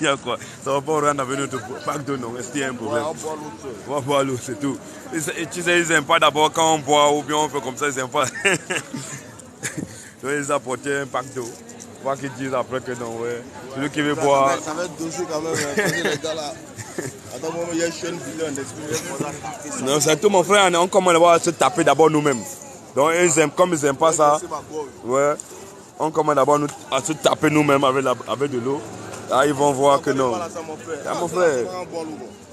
Il y a quoi? Ça va pas rendre avec notre pack d'eau, non? Est-ce qu'il y a un problème? On va boire l'eau, c'est tout. Et tu sais, ils n'aiment pas d'abord quand on boit ou bien on fait comme ça, ils n'aiment pas. Donc ils apportaient un pack d'eau. Voir qu'ils disent après que non, ouais. Celui qui veut boire. Ça va être dosé quand même, les gars là. Attends, il y a une vilaine d'esprit. Non, c'est tout, mon frère. On commence d'abord à se taper d'abord nous-mêmes. Donc, comme ils n'aiment pas ça, ouais, on commence d'abord à se taper nous-mêmes avec de l'eau. Là, ils vont voir que non. Ah, mon frère,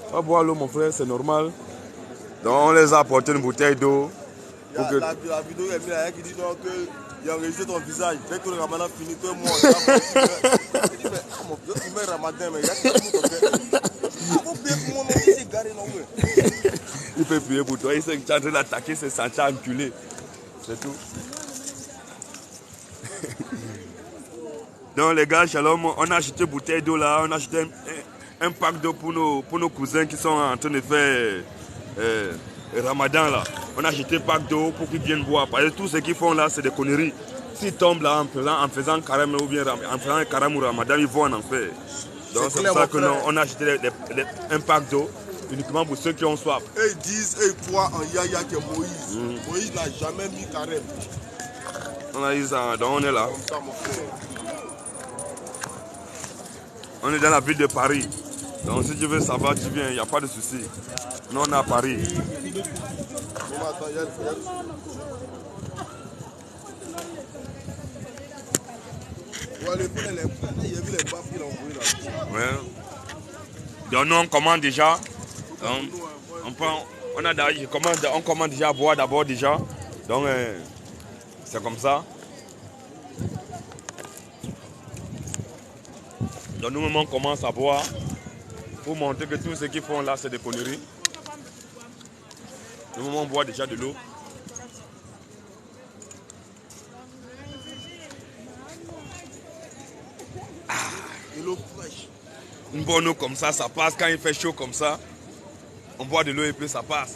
on va boire l'eau, mon frère, c'est normal. Donc, on les a apporté une bouteille d'eau. La vidéo est mise là qui dit donc qu'il a enregistré ton visage. Dès que le ramadan finit, toi, moi, il dit, mais mon Dieu, tu mets ramadan, mais il y a il peut prier pour toi, il sait que tu es en train d'attaquer, c'est sentir enculé. C'est tout. Donc les gars, shalom, on a acheté une bouteille d'eau là, on a acheté un pack d'eau pour nos cousins qui sont en train de faire Ramadan là. On a acheté un pack d'eau pour qu'ils viennent boire. Parce que tout ce qu'ils font là, c'est des conneries. S'ils tombent là en faisant carême ou bien en faisant un carême ou Ramadan, ils vont en enfer. Donc c'est pour ça que on a acheté un pack d'eau uniquement pour ceux qui ont soif. Et ils disent, et ils croient en Yaya que Moïse. Moïse n'a jamais mis carême. On a dit ça, donc on est là. Comme ça, mon frère. On est dans la ville de Paris. Donc si tu veux savoir, tu viens, il n'y a pas de souci. Nous on est à Paris. Ouais. Donc nous on commande déjà. On commande déjà à boire d'abord déjà. Donc c'est comme ça. Donc nous on commence à boire pour montrer que tout ce qu'ils font là c'est des conneries. Nous on boit déjà de l'eau. De l'eau fraîche. Une bonne eau comme ça passe. Quand il fait chaud comme ça, on boit de l'eau et puis ça passe.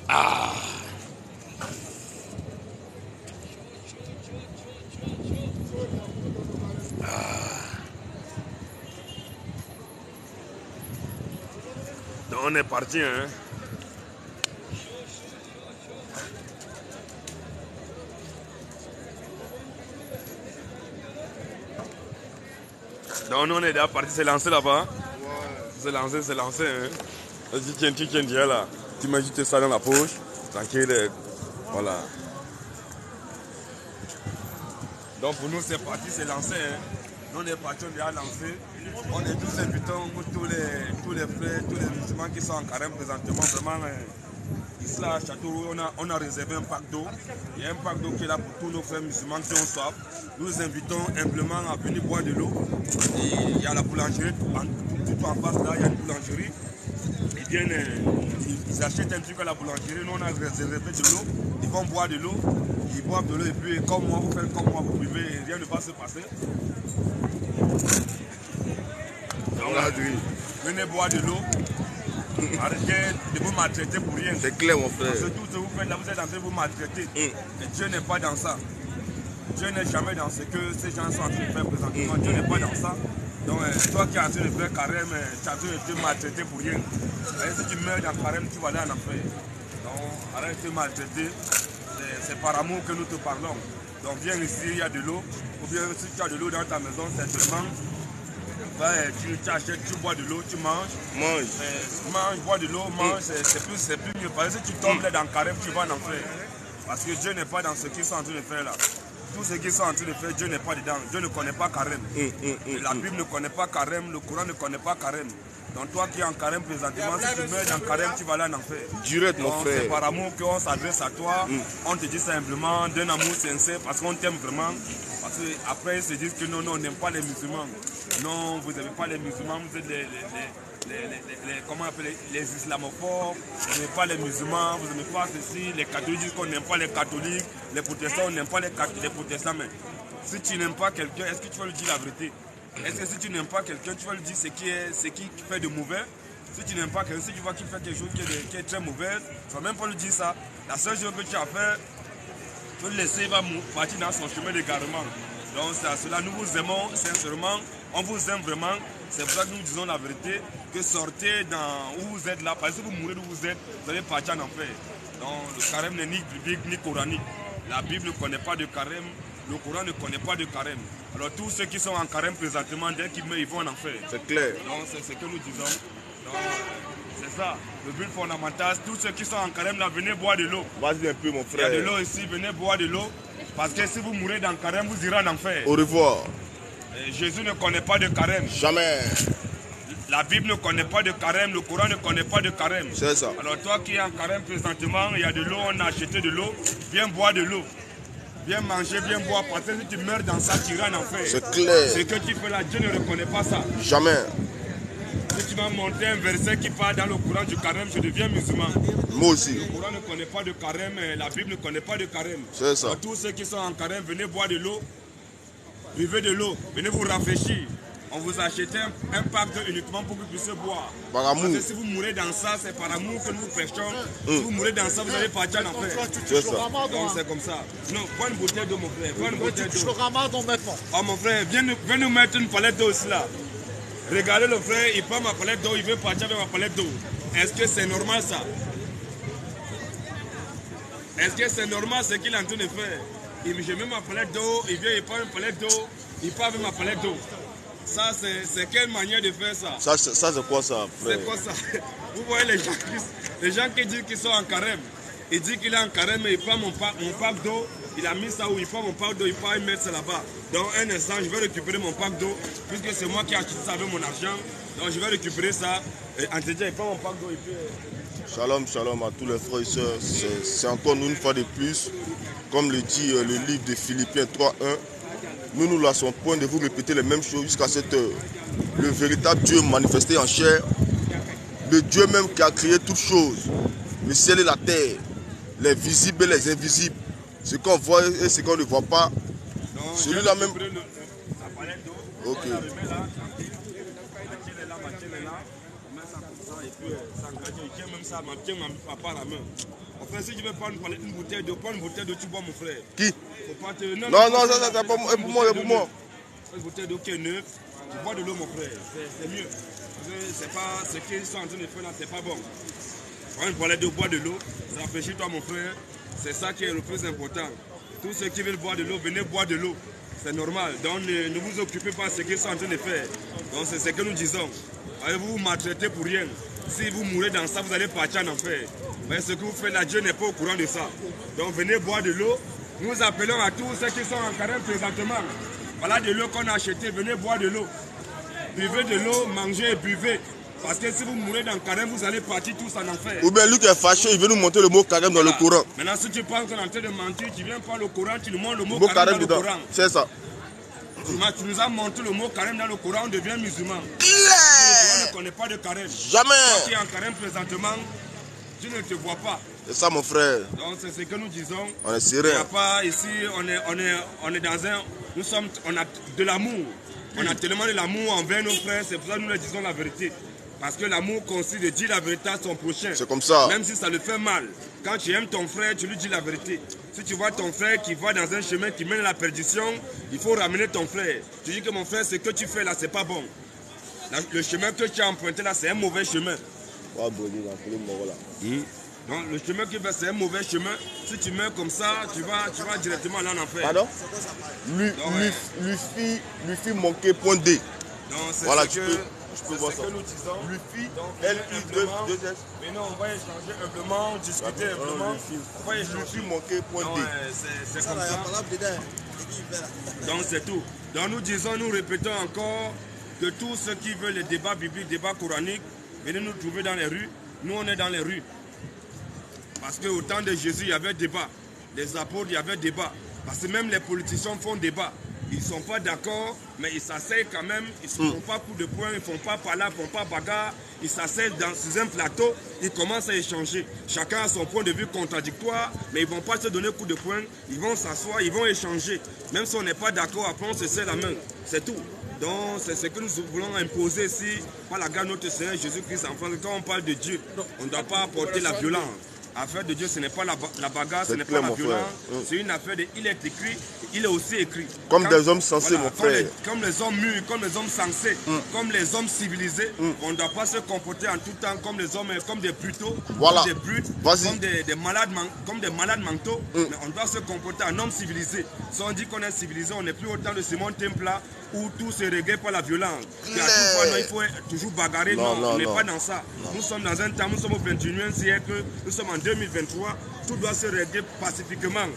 Ah. Donc on est parti, hein. Donc nous on est déjà parti, c'est lancé là-bas. Ouais. C'est lancé, hein. Vas-y, tu tiens déjà là. Tu mets juste ça dans la poche. Tranquille. Voilà. Donc pour nous c'est parti, c'est lancé, hein. Nous on est parti, on est déjà lancé. On est tous invitants, tous les frères, tous les musulmans qui sont en carême présentement. Vraiment, ici là à Château, on a réservé un pack d'eau. Il y a un pack d'eau qui est là pour tous nos frères musulmans qui ont soif. Nous les invitons humblement à venir boire de l'eau. Et il y a la boulangerie, tout en face là, il y a une boulangerie. Ils viennent, ils achètent un truc à la boulangerie. Nous on a réservé de l'eau. Ils vont boire de l'eau. Ils boivent de l'eau et puis comme moi, vous faites comme moi, vous buvez et rien ne va se passer. Donc là, venez boire de l'eau. Arrêtez de vous maltraiter pour rien. C'est clair, mon frère. Parce que tout ce que vous faites là, vous êtes en train de vous maltraiter. Et Dieu n'est pas dans ça. Dieu n'est jamais dans ce que ces gens sont en train de faire présentement. Dieu n'est pas dans ça. Donc toi qui es en train de faire carême, tu es en train de te maltraiter pour rien. Et si tu meurs dans carême, tu vas aller en enfer. Donc arrête de te maltraiter. C'est par amour que nous te parlons. Donc viens ici, il y a de l'eau. Ou bien si tu as de l'eau dans ta maison, simplement, tu achètes, tu bois de l'eau, tu manges. Mange, bois de l'eau, mange, c'est plus mieux. Parce que si tu tombes là dans le carême, tu vas en enfer. Parce que Dieu n'est pas dans ce qu'ils sont en train de faire là. Tout ce qu'ils sont en train de faire, Dieu n'est pas dedans. Dieu ne connaît pas carême. La Bible ne connaît pas carême, le Coran ne connaît pas carême. Donc toi qui es en carême présentement, si tu meurs dans carême, tu vas aller en enfer. Direct, mon frère. C'est par amour qu'on s'adresse à toi. On te dit simplement d'un amour sincère parce qu'on t'aime vraiment. Parce qu'après ils se disent que non, on n'aime pas les musulmans. Non, vous n'aimez pas les musulmans, vous êtes comment on appelle les islamophobes, vous n'aimez pas les musulmans, vous n'aimez pas ceci, les catholiques disent qu'on n'aime pas les catholiques, les protestants, on n'aime pas les protestants. Mais si tu n'aimes pas quelqu'un, est-ce que tu vas lui dire la vérité? Est-ce que si tu n'aimes pas quelqu'un, tu vas lui dire ce qui fait de mauvais? Si tu n'aimes pas quelqu'un, si tu vois qu'il fait quelque chose qui est très mauvais, tu ne vas même pas lui dire ça. La seule chose que tu as fait, Notre laisser va partir dans son chemin d'égarement. Donc c'est à cela, nous vous aimons sincèrement, on vous aime vraiment. C'est pour ça que nous disons la vérité, que sortez dans où vous êtes là, parce que si vous mourrez d'où vous êtes, vous allez partir en enfer. Donc le carême n'est ni biblique ni coranique. La Bible ne connaît pas de carême, le Coran ne connaît pas de carême. Alors tous ceux qui sont en carême présentement, dès qu'ils meurent, ils vont en enfer. C'est clair. Donc c'est ce que nous disons. C'est ça, le but fondamental. Tous ceux qui sont en carême là, venez boire de l'eau. Vas-y un peu mon frère. Il y a de l'eau ici, venez boire de l'eau. Parce que si vous mourrez dans le carême, vous irez en enfer. Au revoir. Et Jésus ne connaît pas de carême. Jamais. La Bible ne connaît pas de carême, le Coran ne connaît pas de carême. C'est ça. Alors toi qui es en carême présentement, il y a de l'eau, on a acheté de l'eau, viens boire de l'eau. Viens manger, viens boire, parce que si tu meurs dans ça, tu iras en enfer. C'est clair. Ce que tu fais là, Dieu ne reconnaît pas ça. Jamais. Si tu m'as montré un verset qui parle dans le Coran du carême, je deviens musulman. Moi aussi. Le Coran ne connaît pas de carême, la Bible ne connaît pas de carême. C'est ça. Alors, tous ceux qui sont en carême, venez boire de l'eau, buvez de l'eau, venez vous rafraîchir. On vous a acheté un pacte uniquement pour que vous puissiez boire. Par amour. Parce que si vous mourrez dans ça, c'est par amour que nous prêchons. Si vous mourrez dans ça, vous allez partir en enfer. C'est ça. Donc c'est comme ça. Non, prends une bouteille d'eau, mon frère. Prends une bouteille Tu d'eau. le ramadan maintenant. Oh mon frère, viens nous mettre une palette d'eau aussi là. Regardez le frère, il prend ma palette d'eau, il veut partir avec ma palette d'eau. Est-ce que c'est normal ça? Est-ce que c'est normal ce qu'il est en train de faire? Je mets ma palette d'eau, il vient, il prend une palette d'eau, il part avec ma palette d'eau. Ça, c'est quelle manière de faire ça? Ça c'est quoi ça, frère? C'est quoi ça? Vous voyez les gens qui disent qu'ils sont en carême. Il dit qu'il est en carême, mais il prend mon pack d'eau, il a mis ça où il prend mon pack d'eau, il part, il met ça là-bas. Donc un instant, je vais récupérer mon pack d'eau, puisque c'est moi qui ai acheté ça avec mon argent. Donc je vais récupérer ça. Et Antedja, il prend mon pack d'eau et puis... Shalom, shalom à tous les frères et sœurs. C'est encore une fois de plus, comme le dit le livre de Philippiens 3.1, nous nous laissons point de vous répéter les mêmes choses jusqu'à cette heure. Le véritable Dieu manifesté en chair, le Dieu même qui a créé toutes choses, le ciel et la terre, les visibles et les invisibles, ce qu'on voit et ce qu'on ne voit pas. Celui-là même. Ok. Enfin, si tu veux prendre une bouteille d'eau, prends une bouteille d'eau, tu bois mon frère. Qui? Non, Non, ça c'est pour moi, c'est pour moi. Une bouteille d'eau qui est neuve, tu bois de l'eau mon frère, c'est mieux. C'est pas ce qu'ils sont en train de faire là, c'est pas bon. Prends une palette d'eau, bois de l'eau, rafraîchis-toi mon frère, c'est ça qui est le plus important. Tous ceux qui veulent boire de l'eau, venez boire de l'eau. C'est normal, donc ne vous occupez pas de ce qu'ils sont en train de faire. Donc c'est ce que nous disons. Vous vous maltraitez pour rien. Si vous mourrez dans ça, vous allez partir en enfer. Mais ce que vous faites là, Dieu n'est pas au courant de ça. Donc venez boire de l'eau. Nous appelons à tous ceux qui sont en carême présentement. Voilà de l'eau qu'on a acheté, venez boire de l'eau. Buvez de l'eau, mangez et buvez. Parce que si vous mourrez dans le carême, vous allez partir tous en enfer. Ou bien lui qui est fâché, il veut nous montrer le mot carême dans le Coran. Maintenant, si tu penses qu'on est en train de mentir, tu viens prendre le Coran, tu nous montres le mot Le mot carême carême dans le dedans. Coran. C'est ça. Tu nous as montré le mot carême dans le Coran, on devient musulman. Claire. Le Coran ne connaît pas de carême. Jamais. Toi qui es en carême présentement, Dieu ne te voit pas. C'est ça mon frère. Donc c'est ce que nous disons. On est Il n'y a serein. pas ici, on est dans un... on a de l'amour. On a tellement de l'amour envers nos frères, c'est pour ça que nous leur disons la vérité. Parce que l'amour consiste de dire la vérité à son prochain. C'est comme ça. Même si ça le fait mal. Quand tu aimes ton frère, tu lui dis la vérité. Si tu vois ton frère qui va dans un chemin qui mène à la perdition, il faut ramener ton frère. Tu dis que mon frère, ce que tu fais là, c'est pas bon. Le chemin que tu as emprunté là, c'est un mauvais chemin. Donc le chemin que tu fais, c'est un mauvais chemin. Si tu meurs comme ça, tu vas directement aller en enfer. Pardon? Lui fit manquer point D. Donc c'est Voilà, ce que... je peux voir ça. que nous disons. Lui fit L-I-2-S. Mais non, on va échanger humblement, discuter humblement. On va lui échanger. fit manquer point Non, D. c'est comme ça. Donc c'est tout. Donc nous disons, nous répétons encore que tous ceux qui veulent les débats bibliques, débats coraniques, venez nous trouver dans les rues. Nous on est dans les rues. Parce qu'au temps de Jésus, il y avait débat. Les apôtres, il y avait débat. Parce que même les politiciens font débat. Ils ne sont pas d'accord, mais ils s'asseyent quand même. Ils ne font pas coup de poing, ils ne font pas par là, ils ne font pas bagarre. Ils s'asseyent sur un plateau, ils commencent à échanger. Chacun a son point de vue contradictoire, mais ils ne vont pas se donner coup de poing. Ils vont s'asseoir, ils vont échanger. Même si on n'est pas d'accord, après on se serre la main. C'est tout. Donc c'est ce que nous voulons imposer ici par la grâce de notre Seigneur Jésus-Christ en France. Quand on parle de Dieu, on ne doit pas apporter la violence. Affaire de Dieu, ce n'est pas la bagarre, ce n'est clair, pas la mon violence. frère. C'est une affaire de il est écrit, il est aussi écrit. Comme des hommes sensés, mon frère. Comme les hommes mûrs, comme les hommes sensés, comme les hommes civilisés, on ne doit pas se comporter en tout temps comme les hommes, comme des brutaux, Voilà. comme des brutes, comme des malades mentaux. Mais on doit se comporter en homme civilisé. Si on dit qu'on est civilisé, on n'est plus autant de Simon Templar où tout se réglé par la violence. Et à tout fois, non, il faut toujours bagarrer. Non, on n'est pas dans ça. Non. Nous sommes dans un temps, nous sommes au 21e siècle, nous sommes en 2023. Tout doit se régler pacifiquement.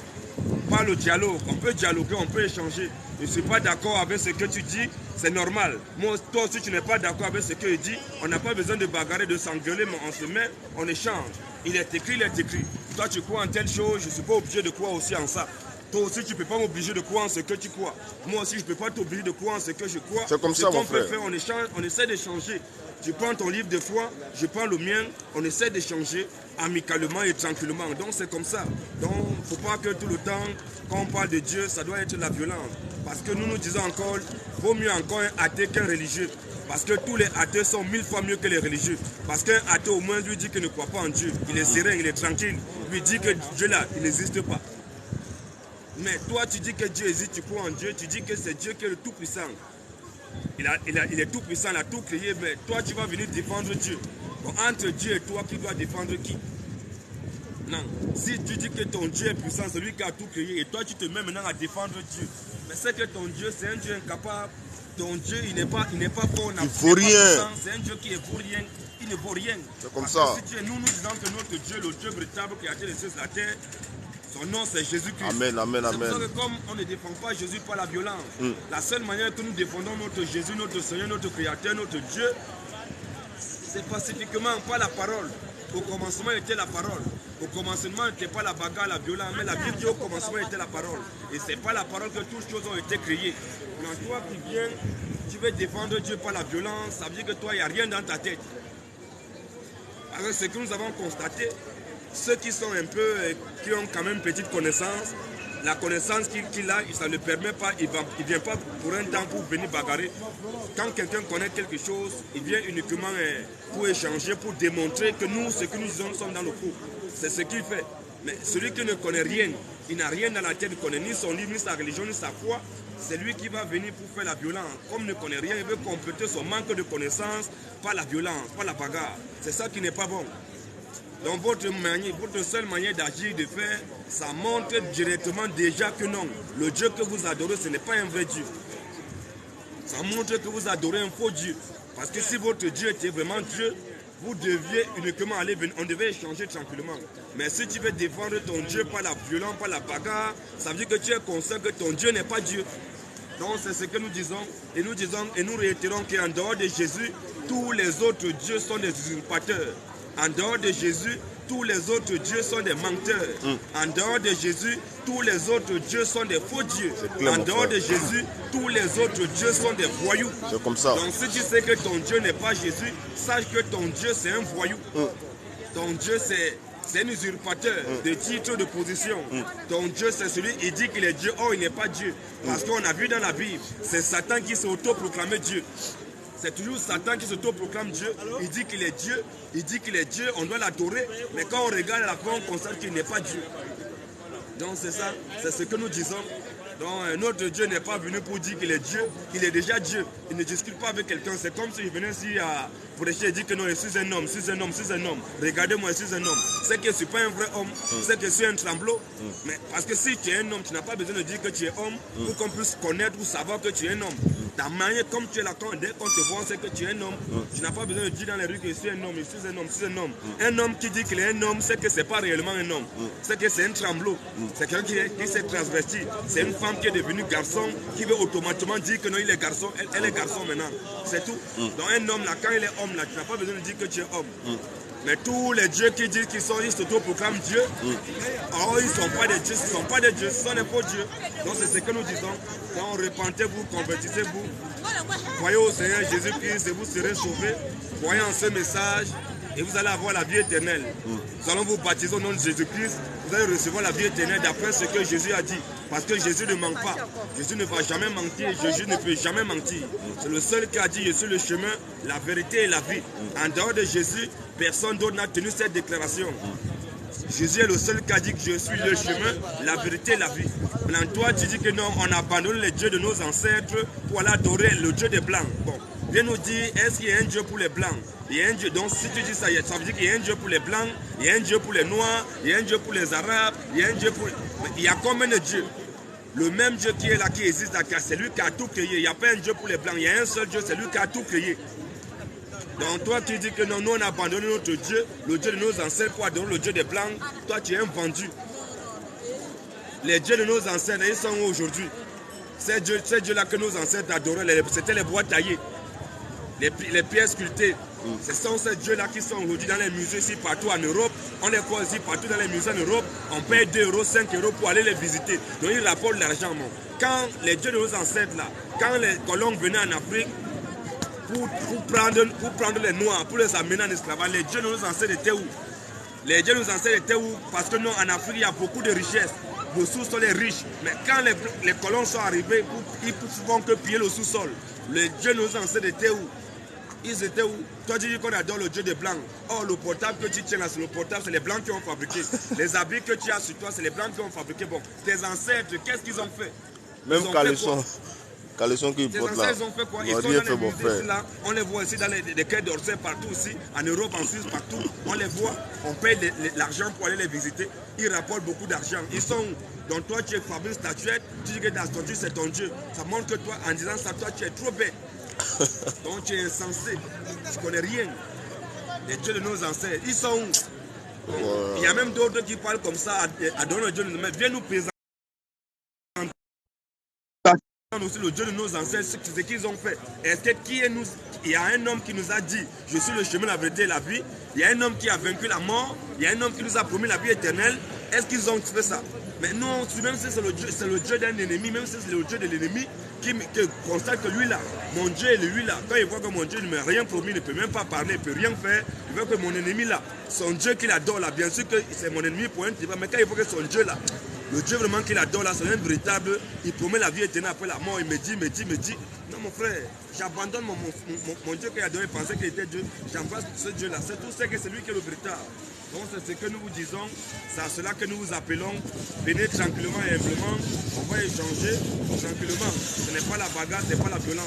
Par le dialogue, on peut dialoguer, on peut échanger. Je ne suis pas d'accord avec ce que tu dis, c'est normal. Moi, toi aussi, tu n'es pas d'accord avec ce que je dis. On n'a pas besoin de bagarrer, de s'engueuler, mais on se met, on échange. Il est écrit, il est écrit. Toi, tu crois en telle chose, je ne suis pas obligé de croire aussi en ça. Toi aussi, tu ne peux pas m'obliger de croire en ce que tu crois. Moi aussi, je ne peux pas t'obliger de croire en ce que je crois. C'est comme ça, mon frère. On échange, on essaie d'échanger. Tu prends ton livre de foi, je prends le mien, on essaie d'échanger amicalement et tranquillement. Donc c'est comme ça. Donc il ne faut pas que tout le temps, quand on parle de Dieu, ça doit être la violence. Parce que nous disons encore, vaut mieux encore un athée qu'un religieux. Parce que tous les athées sont 1000 fois mieux que les religieux. Parce qu'un athée au moins lui dit qu'il ne croit pas en Dieu. Il est serein, il est tranquille. Lui dit que Dieu là, il n'existe pas. Mais toi tu dis que Dieu existe, tu crois en Dieu, tu dis que c'est Dieu qui est le Tout-Puissant. Il est tout puissant, il a tout créé, mais toi tu vas venir défendre Dieu. Bon, entre Dieu et toi, qui doit défendre qui? Non. Si tu dis que ton Dieu est puissant, celui qui a tout créé, et toi tu te mets maintenant à défendre Dieu. Mais c'est que ton Dieu, c'est un Dieu incapable. Ton Dieu, il n'est pas fort. Il ne faut rien. C'est un Dieu qui est pour rien. Il ne vaut rien. C'est comme ça. Si nous disons que notre Dieu, le Dieu véritable qui a créé les cieux et la terre, son nom c'est Jésus-Christ. Amen, amen, amen. C'est pour ça que comme on ne défend pas Jésus par la violence, la seule manière que nous défendons notre Jésus, notre Seigneur, notre Créateur, notre Dieu, c'est pacifiquement par la parole. Au commencement était la parole. Au commencement n'était pas la bagarre, la violence, mais la Bible dit au commencement était la parole. Et c'est pas la parole que toutes choses ont été créées. Quand toi qui viens, tu veux défendre Dieu par la violence, ça veut dire que toi, il n'y a rien dans ta tête. Alors ce que nous avons constaté, ceux qui sont un peu, qui ont quand même une petite connaissance, la connaissance qu'il a, ça ne le permet pas, il ne vient pas pour un temps pour venir bagarrer. Quand quelqu'un connaît quelque chose, il vient uniquement pour échanger, pour démontrer que nous, ce que nous disons, nous sommes dans le coup. C'est ce qu'il fait. Mais celui qui ne connaît rien, il n'a rien dans la tête, il ne connaît ni son livre, ni sa religion, ni sa foi, c'est lui qui va venir pour faire la violence. Comme il ne connaît rien, il veut compléter son manque de connaissance par la violence, par la bagarre. C'est ça qui n'est pas bon. Donc votre seule manière d'agir, de faire, ça montre directement déjà que non. Le Dieu que vous adorez, ce n'est pas un vrai Dieu. Ça montre que vous adorez un faux Dieu. Parce que si votre Dieu était vraiment Dieu, vous deviez uniquement aller venir. On devait échanger tranquillement. Mais si tu veux défendre ton Dieu par la violence, par la bagarre, ça veut dire que tu es conscient que ton Dieu n'est pas Dieu. Donc c'est ce que nous disons. Et nous réitérons qu'en dehors de Jésus, tous les autres dieux sont des usurpateurs. En dehors de Jésus, tous les autres dieux sont des menteurs. En dehors de Jésus, tous les autres dieux sont des faux dieux. En dehors de Jésus, tous les autres dieux sont des voyous. C'est comme ça. Donc si tu sais que ton Dieu n'est pas Jésus, sache que ton Dieu c'est un voyou. Ton Dieu c'est un usurpateur de titres, de position. Ton Dieu c'est celui, il dit qu'il est Dieu, or il n'est pas Dieu. Parce qu'on a vu dans la Bible, c'est Satan qui s'est auto-proclamé Dieu. C'est toujours Satan qui s'auto-proclame Dieu. Il dit qu'il est Dieu. Il dit qu'il est Dieu. On doit l'adorer. Mais quand on regarde à la fin, on constate qu'il n'est pas Dieu. Donc c'est ça. C'est ce que nous disons. Donc notre Dieu n'est pas venu pour dire qu'il est Dieu. Il est déjà Dieu. Il ne discute pas avec quelqu'un. C'est comme s'il venait ici pour prêcher et dire que non, je suis un homme, je suis un homme, je suis un homme. Regardez-moi, je suis un homme. C'est que je ne suis pas un vrai homme. C'est que je suis un trembleau. Mais parce que si tu es un homme, tu n'as pas besoin de dire que tu es homme pour qu'on puisse connaître ou savoir que tu es un homme. Ta manière, comme tu es là, dès qu'on te voit, c'est que tu es un homme. Tu n'as pas besoin de dire dans les rues que je suis un homme, je suis un homme, je suis un homme. Un homme qui dit qu'il est un homme, c'est que ce n'est pas réellement un homme. C'est que c'est un trembleau. C'est quelqu'un qui s'est transvesti. C'est une femme qui est devenue garçon, qui veut automatiquement dire que non, il est garçon, elle est garçon maintenant. C'est tout. Donc un homme, là, quand il est homme, là, tu n'as pas besoin de dire que tu es homme. Mais tous les dieux qui disent qu'ils sont, ils s'auto-proclament Dieu. Alors ils ne sont pas des dieux, ce ne sont pas des dieux, ce sont des faux dieux. Donc c'est ce que nous disons. Donc repentez-vous, convertissez-vous. Croyez au Seigneur Jésus-Christ et vous serez sauvés. Croyez en ce message et vous allez avoir la vie éternelle. Nous allons vous baptiser au nom de Jésus-Christ. Vous allez recevoir la vie éternelle d'après ce que Jésus a dit. Parce que Jésus ne ment pas. Jésus ne va jamais mentir. Jésus ne peut jamais mentir. C'est le seul qui a dit, je suis le chemin, la vérité et la vie. En dehors de Jésus, personne d'autre n'a tenu cette déclaration. Jésus est le seul qui a dit que je suis le chemin, la vérité, la vie. Maintenant, toi, tu dis que non, on a abandonné le Dieu de nos ancêtres pour aller adorer le Dieu des Blancs. Bon, viens nous dire, est-ce qu'il y a un Dieu pour les Blancs? Il y a un Dieu. Donc, si tu dis ça, ça veut dire qu'il y a un Dieu pour les Blancs, il y a un Dieu pour les Noirs, il y a un Dieu pour les Arabes, il y a un Dieu pour... Il y a combien de dieux? Le même Dieu qui est là, qui existe là, c'est lui qui a tout créé. Il n'y a pas un Dieu pour les Blancs, il y a un seul Dieu, c'est lui qui a tout créé. Donc toi tu dis que non, nous on a abandonné notre Dieu, le Dieu de nos ancêtres pour adorer le Dieu des Blancs. Toi tu es un vendu. Les dieux de nos ancêtres, ils sont où aujourd'hui? Ces dieux-là que nos ancêtres adoraient, c'était les bois taillés, les pierres sculptées. Ce sont ces dieux-là qui sont aujourd'hui dans les musées ici partout en Europe. On les croise ici partout dans les musées en Europe. On paye 2 €, 5 € pour aller les visiter. Donc ils rapportent l'argent. Quand les dieux de nos ancêtres là, quand les colons venaient en Afrique, pour prendre les Noirs, pour les amener en esclavage, les dieux de nos ancêtres étaient où? Les dieux de nos ancêtres étaient où? Parce que nous, en Afrique, il y a beaucoup de richesses. Le sous-sol est riche. Mais quand les colons sont arrivés, ils ne font que piller le sous-sol. Les dieux de nos ancêtres étaient où? Ils étaient où? Toi, tu dis qu'on adore le Dieu des Blancs. Oh, le portable que tu tiens là, c'est le portable, c'est les Blancs qui ont fabriqué. Les habits que tu as sur toi, c'est les Blancs qui ont fabriqué. Bon, tes ancêtres, qu'est-ce qu'ils ont fait? Même caleçons qu'ils portent là. Ils ont fait quoi? Ils sont dans les musées ici, là. On les voit ici dans les quais d'Orsay, partout aussi, en Europe, en Suisse, partout. On les voit, on paye l'argent pour aller les visiter. Ils rapportent beaucoup d'argent. Ils sont où? Donc toi, tu fabriques une statuette, tu dis que ta statue, c'est ton Dieu. Ça montre que toi, en disant ça, toi, tu es trop bête. Donc tu es insensé. Tu connais rien. Les dieux de nos ancêtres, ils sont où? Il y a même d'autres qui parlent comme ça, à donner le Dieu de nos ancêtres. Viens nous présenter aussi le Dieu de nos ancêtres, ce qu'ils ont fait. Est-ce il y a un homme qui nous a dit, je suis le chemin, la vérité et la vie. Il y a un homme qui a vaincu la mort. Il y a un homme qui nous a promis la vie éternelle. Est-ce qu'ils ont fait ça? Mais non, même si c'est le Dieu d'un ennemi, même si c'est le Dieu de l'ennemi, qui constate que lui là, mon Dieu est lui là. Quand il voit que mon Dieu ne m'a rien promis, il ne peut même pas parler, il ne peut rien faire, il veut que mon ennemi là, son Dieu qu'il adore là, bien sûr que c'est mon ennemi pour un petit peu, mais quand il voit que son Dieu là, le Dieu vraiment qu'il adore là, c'est un véritable, il promet la vie éternelle après la mort, il me dit, non mon frère, j'abandonne mon Dieu qu'il adore, il pensait qu'il était Dieu, j'embrasse ce Dieu là, c'est tout ce que c'est lui qui est le véritable. Donc c'est ce que nous vous disons, c'est à cela que nous vous appelons, venez tranquillement et humblement, on va échanger tranquillement. Ce n'est pas la bagarre, ce n'est pas la violence.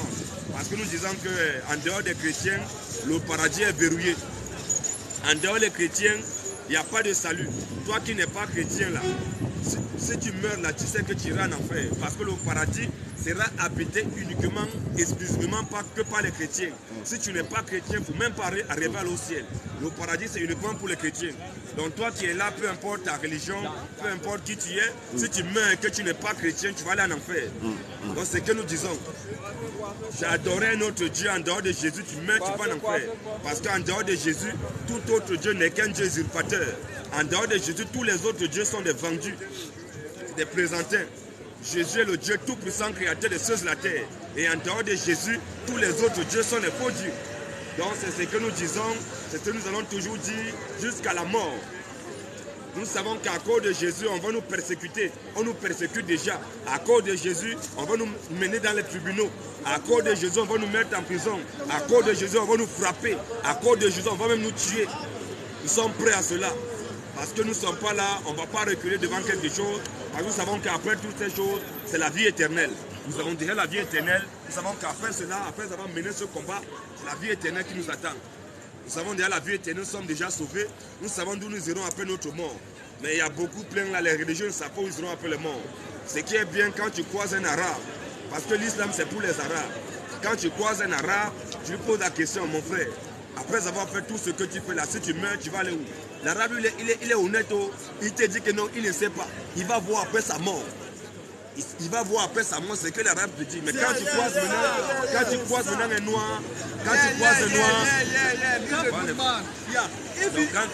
Parce que nous disons qu'en dehors des chrétiens, le paradis est verrouillé. En dehors des chrétiens, il n'y a pas de salut. Toi qui n'es pas chrétien là, si tu meurs là, tu sais que tu iras en enfer. Parce que le paradis sera habité uniquement, exclusivement que par les chrétiens. Si tu n'es pas chrétien, il ne faut même pas arriver au ciel. Le paradis, c'est uniquement pour les chrétiens. Donc toi qui es là, peu importe ta religion, peu importe qui tu es, si tu meurs et que tu n'es pas chrétien, tu vas aller en enfer. Donc c'est ce que nous disons. J'adorais notre Dieu en dehors de Jésus, tu meurs, tu vas en enfer. Parce qu'en dehors de Jésus, tout autre Dieu n'est qu'un Dieu usurpateur. En dehors de Jésus, tous les autres dieux sont des vendus, des présentins. Jésus est le Dieu tout-puissant, créateur des cieux et de la terre. Et en dehors de Jésus, tous les autres dieux sont des faux dieux. Donc c'est ce que nous disons, c'est ce que nous allons toujours dire jusqu'à la mort. Nous savons qu'à cause de Jésus, on va nous persécuter. On nous persécute déjà. À cause de Jésus, on va nous mener dans les tribunaux. À cause de Jésus, on va nous mettre en prison. À cause de Jésus, on va nous frapper. À cause de Jésus, on va même nous tuer. Nous sommes prêts à cela. Parce que nous ne sommes pas là, on ne va pas reculer devant quelque chose. Parce que nous savons qu'après toutes ces choses, c'est la vie éternelle. Nous avons déjà la vie éternelle. Nous savons qu'après cela, après avoir mené ce combat, c'est la vie éternelle qui nous attend. Nous savons déjà la vie éternelle, nous sommes déjà sauvés. Nous savons d'où nous irons après notre mort. Mais il y a beaucoup plein là, les religieux ne savent pas où ils iront après la mort. Ce qui est bien quand tu croises un arabe, parce que l'islam c'est pour les arabes. Quand tu croises un arabe, tu lui poses la question, mon frère, après avoir fait tout ce que tu fais là, si tu meurs, tu vas aller où? L'arabe, il est honnête, il te dit que non, il ne sait pas. Il va voir après sa mort. Il va voir après sa mort ce que l'arabe te dit. Mais quand tu croises maintenant un noir, quand tu croises un noir,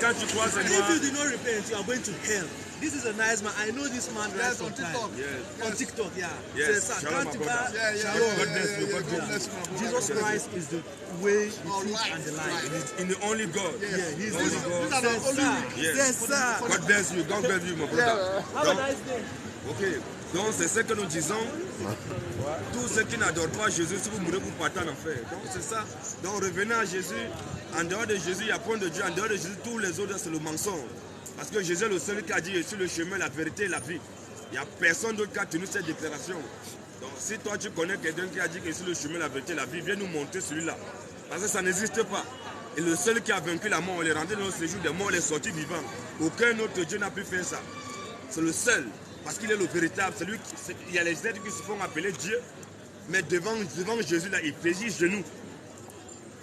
quand tu croises un noir, if you do not repent, you are going to hell. This is a nice man. I know this man right on TikTok. Yes. On TikTok, yeah. Yes. So, Shalom, my brother. God bless you. God bless you. Jesus Christ is the way, the truth, and the life. In the only God. Yeah, he's only the God. Yes, sir. Yes. Yes, sir. God bless you. God bless you, my brother. Have a nice day. Ok. Donc c'est ce que nous disons. Tous ceux qui n'adorent pas Jésus, si vous mourrez, vous partez en enfer. Donc c'est ça. Donc revenez à Jésus. En dehors de Jésus, il n'y a point de Dieu. En dehors de Jésus, tous les autres, c'est le mensonge. Parce que Jésus est le seul qui a dit, je suis le chemin, la vérité et la vie. Il n'y a personne d'autre qui a tenu cette déclaration. Donc si toi tu connais quelqu'un qui a dit que je suis le chemin, la vérité et la vie, viens nous montrer celui-là. Parce que ça n'existe pas. Et le seul qui a vaincu la mort, il est rentré dans le séjour des morts, il est sorti vivant. Aucun autre Dieu n'a pu faire ça. C'est le seul. Parce qu'il est le véritable. Il y a les êtres qui se font appeler Dieu. Mais devant Jésus, là, il fléchit genoux.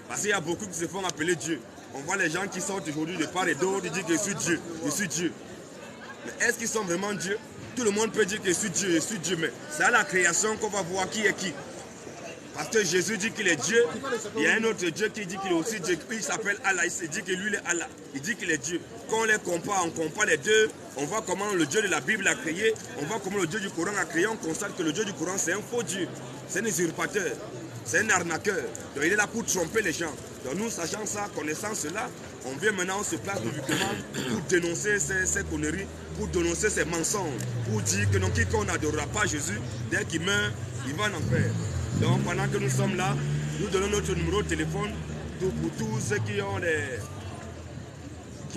Parce qu'il y a beaucoup qui se font appeler Dieu. On voit les gens qui sortent aujourd'hui de part et d'autre, ils disent que je suis Dieu, je suis Dieu. Mais est-ce qu'ils sont vraiment Dieu? Tout le monde peut dire que je suis Dieu, mais c'est à la création qu'on va voir qui est qui. Parce que Jésus dit qu'il est Dieu, il y a un autre Dieu qui dit qu'il est aussi Dieu, il s'appelle Allah, il dit que lui il est Allah, il dit qu'il est Dieu. Quand on les compare, on compare les deux, on voit comment le Dieu de la Bible a créé, on voit comment le Dieu du Coran a créé, on constate que le Dieu du Coran c'est un faux Dieu, c'est un usurpateur, c'est un arnaqueur, donc il est là pour tromper les gens. Donc nous, sachant ça, connaissant cela, on vient maintenant, on se place publiquement pour dénoncer ces conneries, pour dénoncer ces mensonges, pour dire que non, quiconque n'adorera pas Jésus, dès qu'il meurt, il va en enfer. Donc pendant que nous sommes là, nous donnons notre numéro de téléphone pour tous ceux qui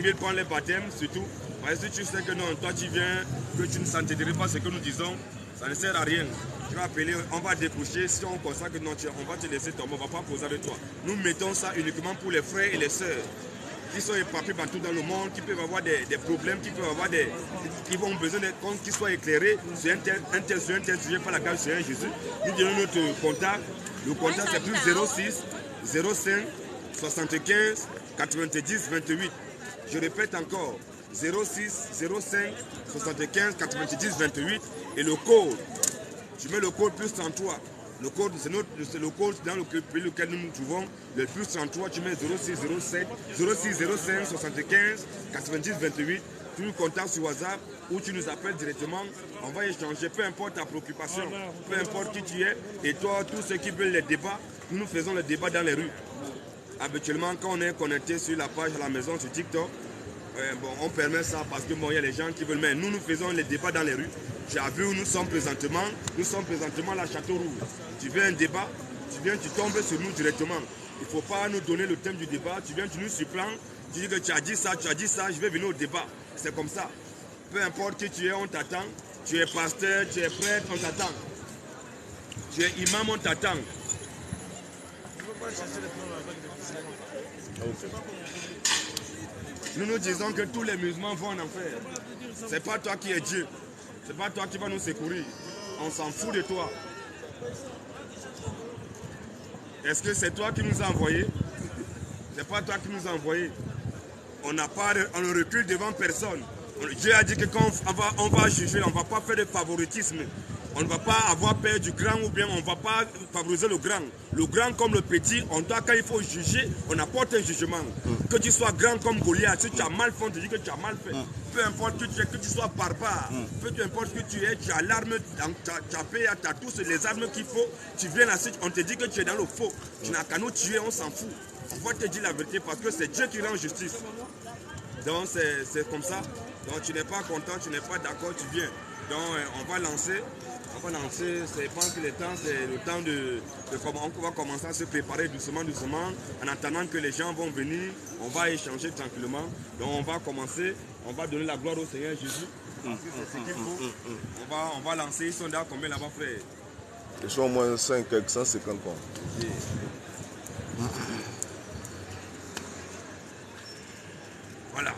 veulent prendre les baptêmes, surtout. Parce que tu sais que non, toi tu viens, que tu ne s'entendrais pas ce que nous disons, ça ne sert à rien. Tu vas appeler, on va décrocher, si on constate que non, on va te laisser tomber, on ne va pas poser avec toi. Nous mettons ça uniquement pour les frères et les sœurs qui sont éparpillés partout dans le monde, qui peuvent avoir des problèmes, qui peuvent avoir qui ont besoin qu'ils soient éclairés sur un tel sujet par la grâce du Seigneur Jésus. Nous donnons notre contact. Le contact c'est plus 06 05 75 90 28. Je répète encore, 06 05 75 90 28 et le code. Tu mets le code plus 33. Le code, c'est le code dans lequel nous nous trouvons. Le plus 33, tu mets 06 05 75 90 28. Tu nous contactes sur WhatsApp ou tu nous appelles directement. On va échanger, peu importe ta préoccupation, peu importe qui tu es. Et toi, tous ceux qui veulent les débats, nous faisons les débats dans les rues. Habituellement, quand on est connecté sur la page à la maison sur TikTok, on permet ça parce que il y a les gens qui veulent. Mais nous faisons les débats dans les rues. Tu as vu où nous sommes présentement à la Château-Rouge. Tu veux un débat, tu tombes sur nous directement. Il ne faut pas nous donner le thème du débat. Tu viens, tu nous surprends, tu dis que tu as dit ça, je vais venir au débat. C'est comme ça. Peu importe qui tu es, on t'attend. Tu es pasteur, tu es prêtre, on t'attend. Tu es imam, on t'attend. Nous nous disons que tous les musulmans vont en enfer. Ce n'est pas toi qui es Dieu. Ce n'est pas toi qui vas nous secourir. On s'en fout de toi. Est-ce que c'est toi qui nous as envoyés? Ce n'est pas toi qui nous as envoyés. On ne recule devant personne. Dieu a dit que quand on va juger, on ne va pas faire de favoritisme. On ne va pas avoir peur du grand ou bien on ne va pas favoriser le grand. Le grand comme le petit, en tout cas quand il faut juger, on apporte un jugement. Que tu sois grand comme Goliath, si tu as mal fait, on te dit que tu as mal fait. Peu importe que tu sois barbare, peu importe que tu es, tu as l'arme, tu as tous les armes qu'il faut, tu viens là, on te dit que tu es dans le faux. Tu n'as qu'à nous tuer, on s'en fout. On va te dire la vérité parce que c'est Dieu qui rend justice. Donc c'est comme ça. Donc tu n'es pas content, tu n'es pas d'accord, tu viens. Donc on va lancer, je pense que c'est le temps on va commencer à se préparer doucement, en attendant que les gens vont venir, on va échanger tranquillement. Donc on va commencer, on va donner la gloire au Seigneur Jésus, parce que c'est ce qu'il faut. On va lancer, ils sont là combien là-bas frère? Ils sont au moins 150 ans. Voilà.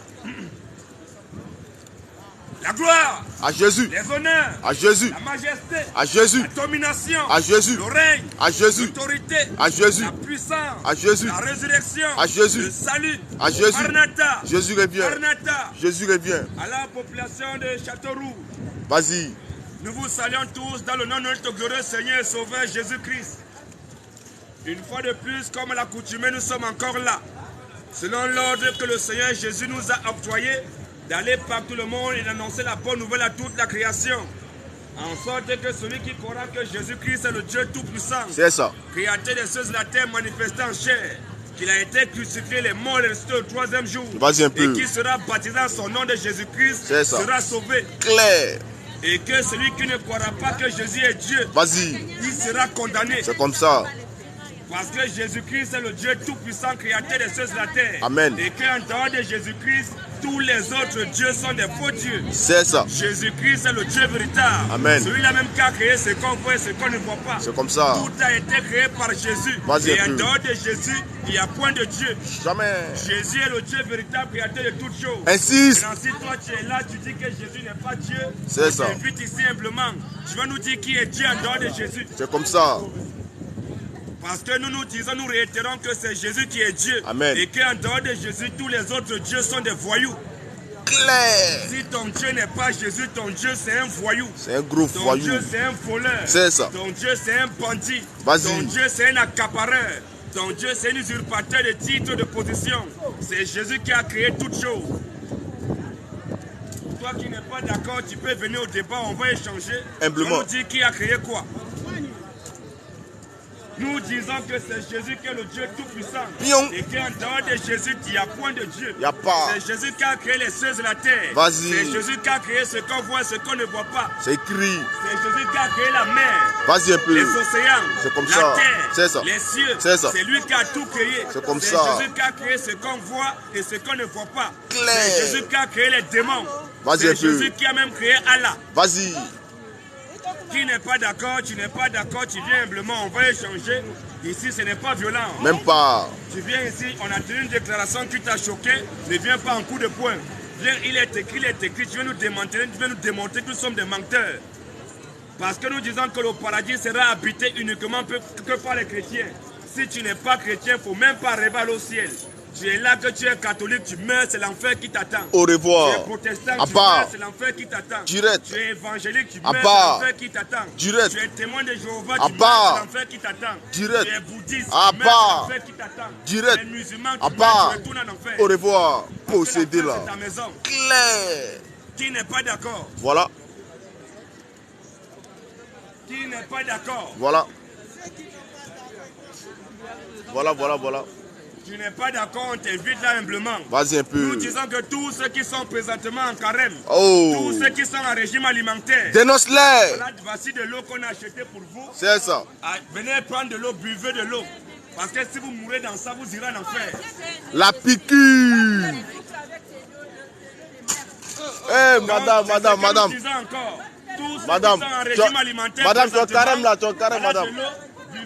La gloire à Jésus, les honneurs à Jésus, la majesté à Jésus, la domination à Jésus, le règne à Jésus, l'autorité à Jésus, la puissance à Jésus, la résurrection à Jésus, le salut à Jésus, Maranatha, Jésus revient, Maranatha, Jésus revient. à la population de Châteauroux. Vas-y. Nous vous saluons tous dans le nom de notre glorieux Seigneur et Sauveur Jésus-Christ. Une fois de plus, comme l'accoutumée, nous sommes encore là. Selon l'ordre que le Seigneur Jésus nous a octroyé, d'aller partout le monde et d'annoncer la bonne nouvelle à toute la création. En sorte que celui qui croira que Jésus-Christ est le Dieu Tout-Puissant, c'est ça, créateur des cieux et de la terre manifesté en chair, qu'il a été crucifié, les morts et ressuscité au troisième jour, et qui sera baptisé en son nom de Jésus-Christ, sera sauvé. Clair. Et que celui qui ne croira pas que Jésus est Dieu, il sera condamné. C'est comme ça. Parce que Jésus-Christ est le Dieu Tout-Puissant, créateur des cieux et de la terre. Amen. Et qu'en dehors de Jésus-Christ, Tous les autres dieux sont des faux dieux. C'est ça. Jésus-Christ est le Dieu véritable. Amen. Celui-là même qui a créé ce qu'on voit et ce qu'on ne voit pas. C'est comme ça. Tout a été créé par Jésus. Vas-y Et un en peu. dehors de Jésus, il n'y a point de Dieu. Jamais. Jésus est le Dieu véritable, créateur de toutes choses. Insiste. Maintenant, si toi tu es là, tu dis que Jésus n'est pas Dieu, C'est je ça. t'invite ici humblement. Tu vas nous dire qui est Dieu en dehors de Jésus. C'est comme ça. Parce que nous disons, nous réitérons que c'est Jésus qui est Dieu. Amen. Et qu'en dehors de Jésus, tous les autres dieux sont des voyous. Clair. Si ton Dieu n'est pas Jésus, ton Dieu c'est un voyou. C'est un gros Ton voyou. Dieu c'est un voleur. C'est ça. Ton Dieu c'est un bandit. Vas-y. Ton Dieu c'est un accapareur. Ton Dieu c'est un usurpateur de titres de position. C'est Jésus qui a créé toutes choses. Toi qui n'es pas d'accord, tu peux venir au débat, on va échanger. Humblement. Tu vas nous dire qui a créé quoi. Nous disons que c'est Jésus qui est le Dieu Tout-Puissant. Pion. Et qu'en dehors de Jésus, il n'y a point de Dieu. Il n'y a pas. C'est Jésus qui a créé les cieux et la terre. Vas-y. C'est Jésus qui a créé ce qu'on voit et ce qu'on ne voit pas. C'est écrit. C'est Jésus qui a créé la mer, Vas-y un peu. les océans, C'est comme la ça. terre, C'est ça. les cieux. C'est ça. C'est lui qui a tout créé. C'est comme C'est ça. Jésus qui a créé ce qu'on voit et ce qu'on ne voit pas. Clair. C'est Jésus qui a créé les démons. Vas-y C'est un peu. Jésus qui a même créé Allah. Vas-y. Qui n'est pas d'accord, tu n'es pas d'accord, tu viens humblement, on va échanger. Ici, ce n'est pas violent. Même pas. Tu viens ici, on a tenu une déclaration qui t'a choqué, ne viens pas en coup de poing. Viens, il est écrit, tu viens nous démontrer, que nous sommes des menteurs. Parce que nous disons que le paradis sera habité uniquement que par les chrétiens. Si tu n'es pas chrétien, il ne faut même pas rêver au ciel. Tu es là que tu es catholique, tu meurs, c'est l'enfer qui t'attend. Au revoir. Tu es protestant, À tu part. meurs, c'est l'enfer qui t'attend. Direct. Tu es évangélique, tu À meurs, part. c'est l'enfer qui t'attend. Direct. Tu es témoin de Jéhovah, À tu meurs, part. c'est l'enfer qui t'attend. Direct. Tu es bouddhiste, À tu meurs, part. c'est l'enfer qui t'attend. Direct. Tu es musulman, À tu part. meurs, tu retournes en enfer. Au revoir. Parce que Possédé l'enfer, là. c'est ta maison. Clair. Qui n'est pas d'accord? Voilà. Qui n'est pas d'accord? Voilà. Voilà. Tu n'es pas d'accord, on t'invite là humblement. Vas-y un Nous peu. disons que tous ceux qui sont présentement en carême, Oh. tous ceux qui sont en régime alimentaire, Dénonce-les. voilà, voici de l'eau qu'on a achetée pour vous. C'est ça. Ah, venez prendre de l'eau, buvez de l'eau. Parce que si vous mourrez dans ça, vous irez en enfer. La piqûre. Eh, Donc, madame. Nous disons encore, tous ceux Madame, qui sont en tu régime as- alimentaire, madame, tu as présentement, carême là, tu as carême, voilà madame. de l'eau,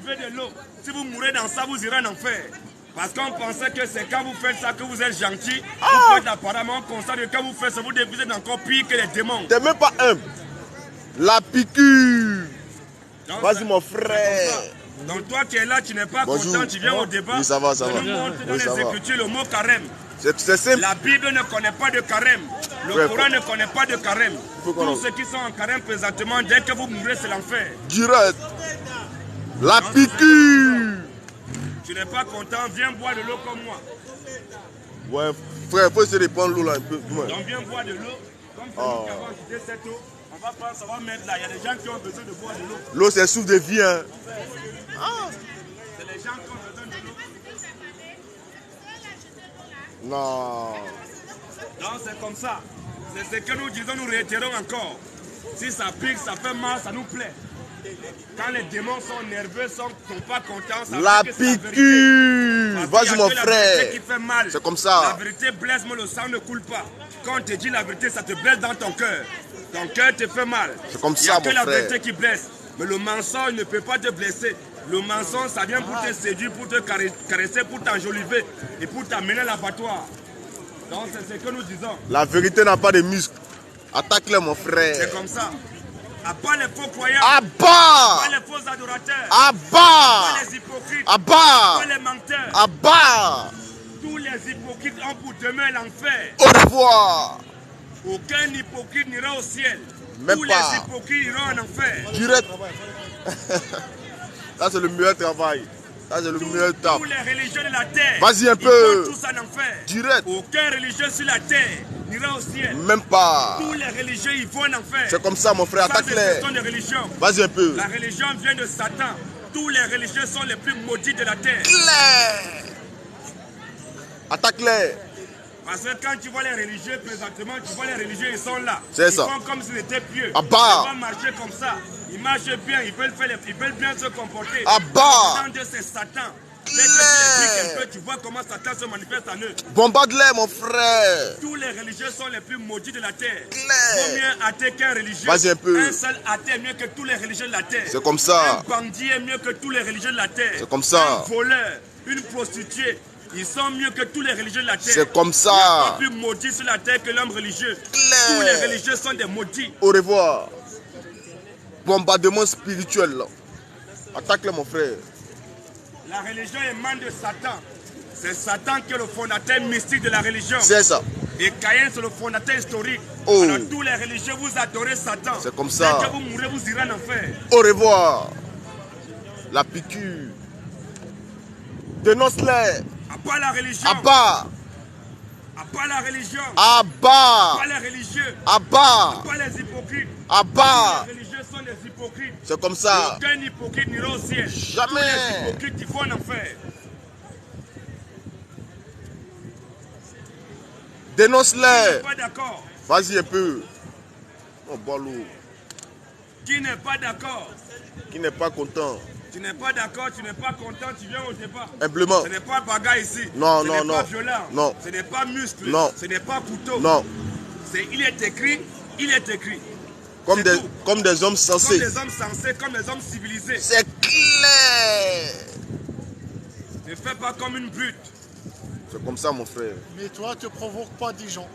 buvez de l'eau. Si vous mourrez dans ça, vous irez en enfer. Parce qu'on pensait que c'est quand vous faites ça que vous êtes gentil. Vous faites apparemment, on constate que quand vous faites ça, vous êtes encore pire que les démons. T'es même pas humble. La piqûre. Donc, Vas-y ça- mon c'est comme frère. ça. Donc toi qui es là, tu n'es pas Bonjour. content, tu viens au débat. Oui, ça va, ça Je va. nous montre dans Oui, ça les va. Écritures le mot carême. C'est simple. La Bible ne connaît pas de carême. Le Ouais, Coran ne connaît pas de carême. faut qu'on- Tous ceux qui sont en carême présentement, dès que vous mourrez, c'est l'enfer. Direct. La piqûre. Tu n'es pas content, viens boire de l'eau comme moi. Ouais, frère, faut essayer de prendre l'eau là un peu. Ouais. Donc viens boire de l'eau. Comme c'est nous qui avons acheté cette eau, on va prendre, ça va mettre là. Il y a des gens qui ont besoin de boire de l'eau. L'eau, c'est souffle de vie. Hein. C'est les gens qui ont besoin de l'eau. Non. Donc c'est comme ça. C'est ce que nous disons, nous réitérons encore. Si ça pique, ça fait mal, ça nous plaît. Quand les démons sont nerveux, sont pas contents, ça La veut dire que c'est la vérité. piqûre. Parce qu'il Vas-y y a mon que la vérité frère. qui fait mal. C'est comme ça. La vérité blesse, mais le sang ne coule pas. Quand on te dit la vérité, ça te blesse dans ton cœur. Ton cœur te fait mal. C'est comme Il n'y a ça, que mon la frère. vérité qui blesse. Mais le mensonge ne peut pas te blesser. Le mensonge, ça vient pour te séduire, pour te caresser, pour t'enjoliver et pour t'amener à l'abattoir. Donc c'est ce que nous disons. La vérité n'a pas de muscles. Attaque-les mon C'est frère. comme ça. À part les faux croyants, À à bas. part les faux adorateurs, À à bas. part les hypocrites, À à bas. part les menteurs, À bas. tous les hypocrites ont pour demain l'enfer. Au revoir. Aucun hypocrite n'ira au ciel. Même Tous pas. les hypocrites iront en enfer. Direct. Ça, c'est le meilleur travail. Ça, c'est le meilleur taf. Tous les religieux de la terre, Vas-y un ils peu. vont tous en enfer. Direct. Aucun religieux sur la terre n'ira au ciel. Même pas. Tous les religieux, ils vont en enfer. C'est comme ça, mon frère. Ça, c'est Attaque-les. question de religion. Vas-y un peu. La religion vient de Satan. Tous les religieux sont les plus maudits de la terre. Claire. Attaque-les. Parce que quand tu vois les religieux présentement, tu vois les religieux, ils sont là. C'est ils ça. font comme s'ils étaient pieux. À bas. Ils vont marcher comme ça. Ils marchent bien, ils veulent bien se comporter. À bas. Le président de c'est Satan. clair. Tu vois comment Satan se manifeste en eux. Bombarde-les, mon frère. Tous les religieux sont les plus maudits de la terre. Clair. Vaut mieux un athée qu'un religieux. Vas-y un peu. Un seul athée est mieux que tous les religieux de la terre. C'est comme ça. Un bandit est mieux que tous les religieux de la terre. C'est comme ça. Un voleur, une prostituée, ils sont mieux que tous les religieux de la terre. C'est comme ça. Il n'y a pas plus maudit sur la terre que l'homme religieux. Clair. Tous les religieux sont des maudits. Au revoir. Bombardement spirituel. Attaque-le, mon frère. La religion émane de Satan. C'est Satan qui est le fondateur mystique de la religion. C'est ça. Et Caïn, c'est le fondateur historique. Oh. Alors tous les religieux, vous adorez Satan. C'est comme ça. Dès que vous mourrez, vous irez en enfer. Au revoir. La piqûre. Dénonce-les. À part la religion. À bas. À part la religion. À À bas. part les religieux. À bas. À part les hypocrites. À bas. Les religieux sont des hypocrites. C'est comme ça. Aucun hypocrite n'ira au ciel. Jamais. Tous les hypocrites qui vont en enfer. Dénonce-les. Pas d'accord. Vas-y un peu. Oh, ballot. Qui n'est pas d'accord? Qui n'est pas content. Tu n'es pas d'accord, tu n'es pas content, tu viens au débat. Humblement. Ce n'est pas bagarre ici. Non, ce non, n'est non. pas violent. Non. Ce n'est pas muscle. Non. Ce n'est pas couteau. Non. Il est écrit, il est écrit. Comme C'est des, tout. comme des hommes Comme sensés. les hommes sensés, comme les hommes civilisés. C'est clair. Ne fais pas comme une brute. C'est comme ça, mon frère. Mais toi, tu ne provoques pas des gens.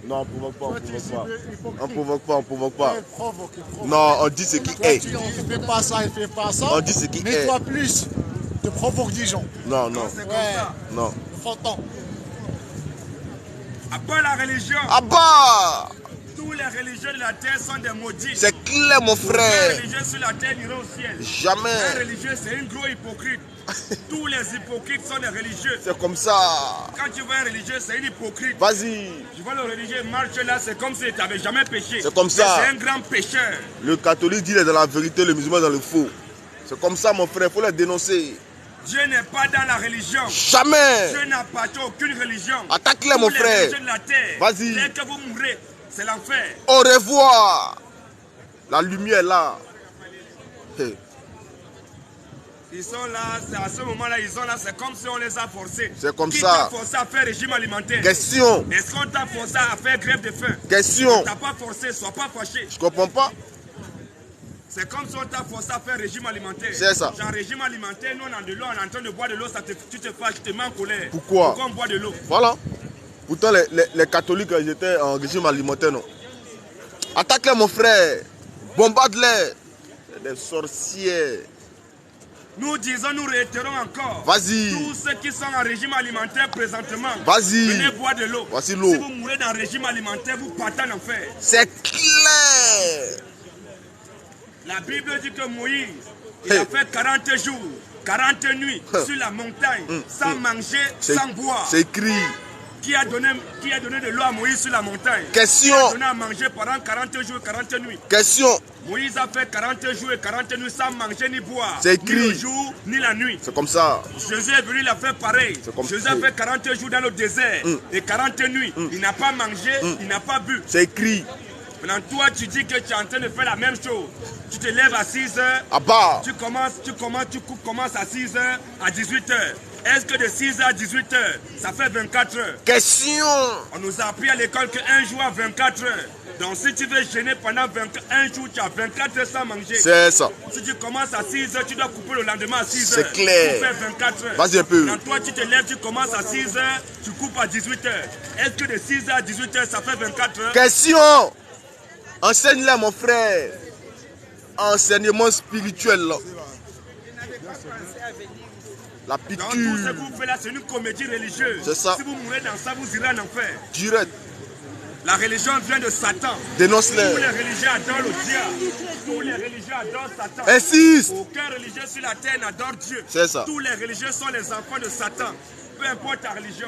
Non, on provoque pas, on Toi, tu es provoque pas. hypocrite. On provoque pas, on provoque pas. Ouais, provoque, provoque. Non, on dit ce qui Toi, est. tu ne fais pas ça, il ne fait pas ça. On dit ce qui mais est. toi, plus, tu provoques des gens. Non, non, C'est Ouais. comme ça. non. Fantôme. À part la religion, À bas. tous les religieux de la terre sont des maudits. C'est clair, mon Un frère. religieux sur la terre n'ira au ciel. Un Jamais. religieux, c'est un gros hypocrite. Tous les hypocrites sont des religieux. C'est comme ça. Quand tu vois un religieux, c'est un hypocrite. Vas-y. Tu vois le religieux marche là, c'est comme s'il n'avait jamais péché. C'est comme Mais ça. c'est un grand pécheur. Le catholique dit il est dans la vérité, le musulman dans le faux. C'est comme ça, mon frère. Il faut les dénoncer. Dieu n'est pas dans la religion. Jamais. Dieu n'appartient à aucune religion. Attaque-les, mon Tous les frère. religieux de la terre, Vas-y. dès que vous mourrez, c'est l'enfer. Au revoir. La lumière est là. Hey. Ils sont là, c'est à ce moment-là, ils sont là, c'est comme si on les a forcés. C'est comme Qui ça. t'a forcé à faire régime alimentaire? Question. Est-ce qu'on t'a forcé à faire grève de faim? Question. T'as pas forcé, sois pas fâché. Je comprends pas. C'est comme si on t'a forcé à faire régime alimentaire. C'est ça. Genre régime alimentaire, nous on a de l'eau, on est en train de boire de l'eau, tu te fâches, tu te mets en colère. Pourquoi? Pourquoi on boit de l'eau? Voilà. Pourtant, les catholiques, ils étaient en régime alimentaire, non. Attaque-les, mon frère. Bombarde-les. C'est des sorcières. Nous disons, nous réitérons encore. Vas-y. Tous ceux qui sont en régime alimentaire présentement, Vas-y. venez boire de l'eau. Voici l'eau. Si vous mourrez dans le régime alimentaire, vous partez en enfer. C'est clair. La Bible dit que Moïse, il Hey. a fait 40 jours, 40 nuits sur la montagne, sans manger, sans boire. C'est écrit. Qui a donné de l'eau à Moïse sur la montagne? Question. Qui a donné à manger pendant 40 jours et 40 nuits. Question. Moïse a fait 40 jours et 40 nuits sans manger ni boire. C'est écrit. Ni le jour, ni la nuit. C'est comme ça. Jésus est venu, il a fait pareil. C'est comme Jésus ça. a fait 40 jours dans le désert et 40 nuits. Il n'a pas mangé, il n'a pas bu. C'est écrit. Maintenant, toi, tu dis que tu es en train de faire la même chose. Tu te lèves à 6 heures, À bas. tu commences à 6 heures, à 18 heures. Est-ce que de 6 heures à 18 heures, ça fait 24 heures? Question. On nous a appris à l'école qu'un jour à 24 heures. Donc si tu veux jeûner pendant 21 jours, tu as 24 heures sans manger. C'est ça. Si tu commences à 6 heures, tu dois couper le lendemain à 6 C'est heures. clair. Tu fais 24 heures. Vas-y un peu. Quand toi tu te lèves, tu commences à 6 heures, tu coupes à 18 heures. Est-ce que de 6 heures à 18 heures, ça fait 24 heures? Question. Enseigne-les, mon frère. Enseignement spirituel. Là. La Donc tout ce que piqûre. vous faites là, c'est une comédie religieuse. C'est ça. Si vous mourrez dans ça, vous irez en enfer. Direct. La religion vient de Satan. Tous Dénonce-les. les religieux adorent le diable. Tous les religieux adorent Satan. Insiste. Aucun religieux sur la terre n'adore Dieu. C'est ça. Tous les religieux sont les enfants de Satan. Peu importe ta religion.